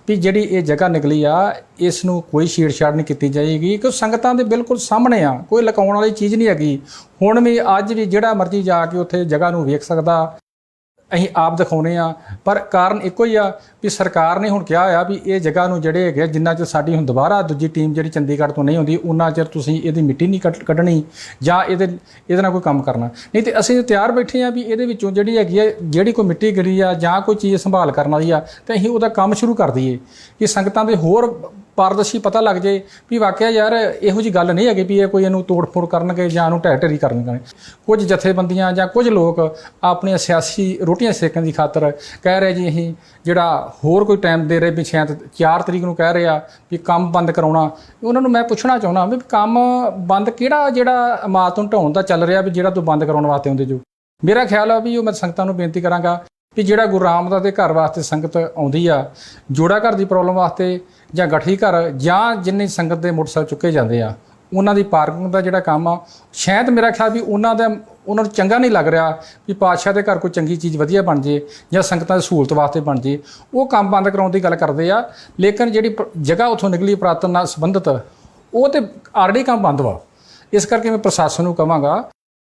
ਵੀ ਜਿਹੜੀ ਇਹ ਜਗ੍ਹਾ ਨਿਕਲੀ ਆ ਇਸ ਨੂੰ ਕੋਈ ਛੇੜਛਾੜ ਨਹੀਂ ਕੀਤੀ ਜਾਏਗੀ ਕਿਉਂਕਿ ਸੰਗਤਾਂ ਦੇ ਬਿਲਕੁਲ ਸਾਹਮਣੇ ਆ, ਕੋਈ ਲੁਕਾਉਣ ਵਾਲੀ ਚੀਜ਼ ਨਹੀਂ ਹੈਗੀ। ਹੁਣ ਵੀ ਅੱਜ ਵੀ ਜਿਹੜਾ ਮਰਜ਼ੀ ਜਾ ਕੇ ਉੱਥੇ ਜਗ੍ਹਾ ਨੂੰ ਵੇਖ ਸਕਦਾ, ਅਸੀਂ ਆਪ ਦਿਖਾਉਂਦੇ ਆ। ਪਰ ਕਾਰਨ ਇੱਕੋ ਹੀ ਆ ਵੀ ਸਰਕਾਰ ਨੇ ਹੁਣ ਕਿਹਾ ਹੋਇਆ ਵੀ ਇਹ ਜਗ੍ਹਾ ਨੂੰ ਜਿਹੜੇ ਹੈਗੇ ਜਿੰਨਾ ਚਿਰ ਸਾਡੀ ਹੁਣ ਦੁਬਾਰਾ ਦੂਜੀ ਟੀਮ ਜਿਹੜੀ ਚੰਡੀਗੜ੍ਹ ਤੋਂ ਨਹੀਂ ਆਉਂਦੀ ਉਹਨਾਂ ਚਿਰ ਤੁਸੀਂ ਇਹਦੀ ਮਿੱਟੀ ਨਹੀਂ ਕੱਢਣੀ ਜਾਂ ਇਹਦੇ ਨਾਲ ਕੋਈ ਕੰਮ ਕਰਨਾ ਨਹੀਂ। ਤੇ ਅਸੀਂ ਤਿਆਰ ਬੈਠੇ ਆ ਵੀ ਇਹਦੇ ਵਿੱਚੋਂ ਜਿਹੜੀ ਹੈਗੀ ਆ ਜਿਹੜੀ ਕੋਈ ਮਿੱਟੀ ਗਿਰੀ ਆ ਜਾਂ ਕੋਈ ਚੀਜ਼ ਸੰਭਾਲ ਕਰਨ ਵਾਲੀ ਆ ਤਾਂ ਅਸੀਂ ਉਹਦਾ ਕੰਮ ਸ਼ੁਰੂ ਕਰ ਦਈਏ ਕਿ ਸੰਗਤਾਂ ਦੇ ਹੋਰ ਪਾਰਦਰਸ਼ੀ ਪਤਾ ਲੱਗ ਜੇ ਵੀ ਵਾਕਿਆ ਯਾਰ ਇਹੋ ਜੀ ਗੱਲ ਨਹੀਂ ਹੈਗੀ ਵੀ ਇਹ ਕੋਈ ਇਹਨੂੰ ਤੋੜ ਫੋੜ ਕਰਨਗੇ ਜਾਂ ਇਹਨੂੰ ਢਹਿ ਢੇਰੀ ਕਰਨਗੇ। ਕੁਝ ਜਥੇਬੰਦੀਆਂ ਜਾਂ ਕੁਝ ਲੋਕ ਆਪਣੀਆਂ ਸਿਆਸੀ ਰੋਟੀਆਂ ਸੇਕਣ ਦੀ ਖਾਤਰ ਕਹਿ ਰਹੇ ਜੀ ਅਸੀਂ ਜਿਹੜਾ ਹੋਰ ਕੋਈ ਟਾਈਮ ਦੇ ਰਹੇ ਵੀ ਸ਼ਾਇਦ 4 ਤਰੀਕ ਨੂੰ ਕਹਿ ਰਹੇ ਆ ਵੀ ਕੰਮ ਬੰਦ ਕਰਾਉਣਾ। ਉਹਨਾਂ ਨੂੰ ਮੈਂ ਪੁੱਛਣਾ ਚਾਹੁੰਦਾ ਵੀ ਕੰਮ ਬੰਦ ਕਿਹੜਾ ਜਿਹੜਾ ਇਮਾਰਤ ਨੂੰ ਢਾਉਣ ਦਾ ਚੱਲ ਰਿਹਾ ਵੀ ਜਿਹੜਾ ਤੂੰ ਬੰਦ ਕਰਾਉਣ ਵਾਸਤੇ ਆਉਂਦੇ ਜੋ। ਮੇਰਾ ਖਿਆਲ ਆ ਵੀ ਉਹ ਮੈਂ ਸੰਗਤਾਂ ਨੂੰ ਬੇਨਤੀ ਕਰਾਂਗਾ ਵੀ ਜਿਹੜਾ ਗੁਰੂ ਰਾਮਦਾਸ ਦੇ ਘਰ ਵਾਸਤੇ ਸੰਗਤ ਆਉਂਦੀ ਆ, ਜੋੜਾ ਘਰ ਦੀ ਪ੍ਰੋਬਲਮ ਵਾਸਤੇ ਜਾਂ ਗਠੀ ਘਰ ਜਾਂ ਜਿੰਨੀ ਸੰਗਤ ਦੇ ਮੋਟਰਸਾਈਕਲ ਚੁੱਕੇ ਜਾਂਦੇ ਆ, ਉਹਨਾਂ ਦੀ ਪਾਰਕਿੰਗ ਦਾ ਜਿਹੜਾ ਕੰਮ ਆ, ਸ਼ਾਇਦ ਮੇਰਾ ਖਿਆਲ ਵੀ ਉਹਨਾਂ ਨੂੰ ਚੰਗਾ ਨਹੀਂ ਲੱਗ ਰਿਹਾ ਵੀ ਪਾਤਸ਼ਾਹ ਦੇ ਘਰ ਕੋਈ ਚੰਗੀ ਚੀਜ਼ ਵਧੀਆ ਬਣ ਜੇ ਜਾਂ ਸੰਗਤਾਂ ਦੀ ਸਹੂਲਤ ਵਾਸਤੇ ਬਣ ਜੇ, ਉਹ ਕੰਮ ਬੰਦ ਕਰਾਉਣ ਦੀ ਗੱਲ ਕਰਦੇ ਆ। ਲੇਕਿਨ ਜਿਹੜੀ ਜਗ੍ਹਾ ਉੱਥੋਂ ਨਿਕਲੀ ਪੁਰਾਤਨ ਨਾਲ ਸੰਬੰਧਿਤ, ਉਹ ਤੇ ਆਲਰੇਡੀ ਕੰਮ ਬੰਦ ਵਾ। ਇਸ ਕਰਕੇ ਮੈਂ ਪ੍ਰਸ਼ਾਸਨ ਨੂੰ ਕਹਾਂਗਾ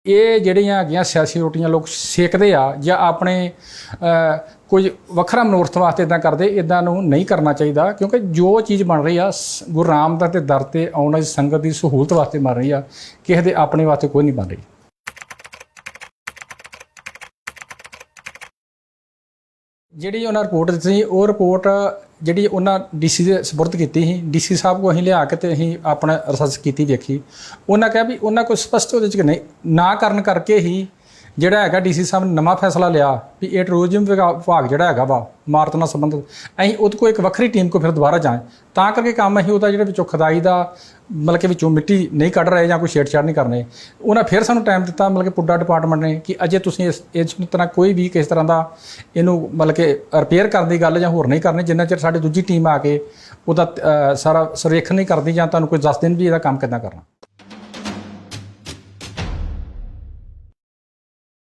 ਇਹ ਜਿਹੜੀਆਂ ਹੈਗੀਆਂ ਸਿਆਸੀ ਰੋਟੀਆਂ ਲੋਕ ਸੇਕਦੇ ਆ ਜਾਂ ਆਪਣੇ ਕੁਝ ਵੱਖਰਾ ਮਨੋਰਥ ਵਾਸਤੇ ਇੱਦਾਂ ਕਰਦੇ, ਇੱਦਾਂ ਨੂੰ ਨਹੀਂ ਕਰਨਾ ਚਾਹੀਦਾ। ਕਿਉਂਕਿ ਜੋ ਚੀਜ਼ ਬਣ ਰਹੀ ਆ ਗੁਰੂ ਰਾਮਦਾਸ ਦੇ ਦਰ 'ਤੇ ਆਉਣ ਵਾਲੀ ਸੰਗਤ ਦੀ ਸਹੂਲਤ ਵਾਸਤੇ ਬਣ ਰਹੀ ਆ, ਕਿਸੇ ਦੇ ਆਪਣੇ ਵਾਸਤੇ ਕੋਈ ਨਹੀਂ ਬਣ ਰਹੀ। ਜਿਹੜੀ ਉਹਨਾਂ ਰਿਪੋਰਟ ਦਿੱਤੀ ਸੀ, ਉਹ ਰਿਪੋਰਟ ਜਿਹੜੀ ਉਹਨਾਂ DC ਦੇ ਸਪੁਰਦ ਕੀਤੀ ਸੀ, DC ਸਾਹਿਬ ਕੋਲ ਅਸੀਂ ਲਿਆ ਕੇ ਤੇ ਅਸੀਂ ਆਪਣਾ ਰਿਸਰਚ ਕੀਤੀ, ਵੇਖੀ। ਉਹਨਾਂ ਕਿਹਾ ਵੀ ਉਹਨਾਂ ਕੋਈ ਸਪਸ਼ਟ ਉਹਦੇ 'ਚ ਨਹੀਂ ਨਾ ਕਰਨ ਕਰਕੇ ਹੀ ਜਿਹੜਾ ਹੈਗਾ DC ਸਾਹਿਬ ਨੇ ਨਵਾਂ ਫੈਸਲਾ ਲਿਆ ਵੀ ਇਹ ਟੂਰਿਜ਼ਮ ਵਿਭਾਗ ਜਿਹੜਾ ਹੈਗਾ ਵਾ ਇਮਾਰਤ ਨਾਲ ਸੰਬੰਧਿਤ, ਅਸੀਂ ਉਹਦੇ ਕੋਲ ਇੱਕ ਵੱਖਰੀ ਟੀਮ ਕੋ ਫਿਰ ਦੁਬਾਰਾ ਜਾਏ। ਤਾਂ ਕਰਕੇ ਕੰਮ ਅਸੀਂ ਉਹਦਾ ਜਿਹੜਾ ਵਿੱਚੋਂ ਖੁਦਾਈ ਦਾ ਮਤਲਬ ਕਿ ਵਿੱਚੋਂ ਮਿੱਟੀ ਨਹੀਂ ਕੱਢ ਰਹੇ ਜਾਂ ਕੋਈ ਛੇੜਛਾੜ ਨਹੀਂ ਕਰਨੇ। ਉਹਨਾਂ ਫਿਰ ਸਾਨੂੰ ਟਾਈਮ ਦਿੱਤਾ ਮਤਲਬ ਕਿ ਪੁੱਡਾ ਡਿਪਾਰਟਮੈਂਟ ਨੇ ਕਿ ਅਜੇ ਤੁਸੀਂ ਇਸ ਤਰ੍ਹਾਂ ਕੋਈ ਵੀ ਕਿਸ ਤਰ੍ਹਾਂ ਦਾ ਇਹਨੂੰ ਮਤਲਬ ਕਿ ਰਿਪੇਅਰ ਕਰਨ ਦੀ ਗੱਲ ਜਾਂ ਹੋਰ ਨਹੀਂ ਕਰਨੀ, ਜਿੰਨਾ ਚਿਰ ਸਾਡੀ ਦੂਜੀ ਟੀਮ ਆ ਕੇ ਉਹਦਾ ਸਾਰਾ ਸਰਵੇਖਣ ਨਹੀਂ ਕਰਦੀ ਜਾਂ ਤੁਹਾਨੂੰ ਕੋਈ ਦੱਸ ਦੇਣ ਵੀ ਇਹਦਾ ਕੰਮ ਕਿੱਦਾਂ ਕਰਨਾ।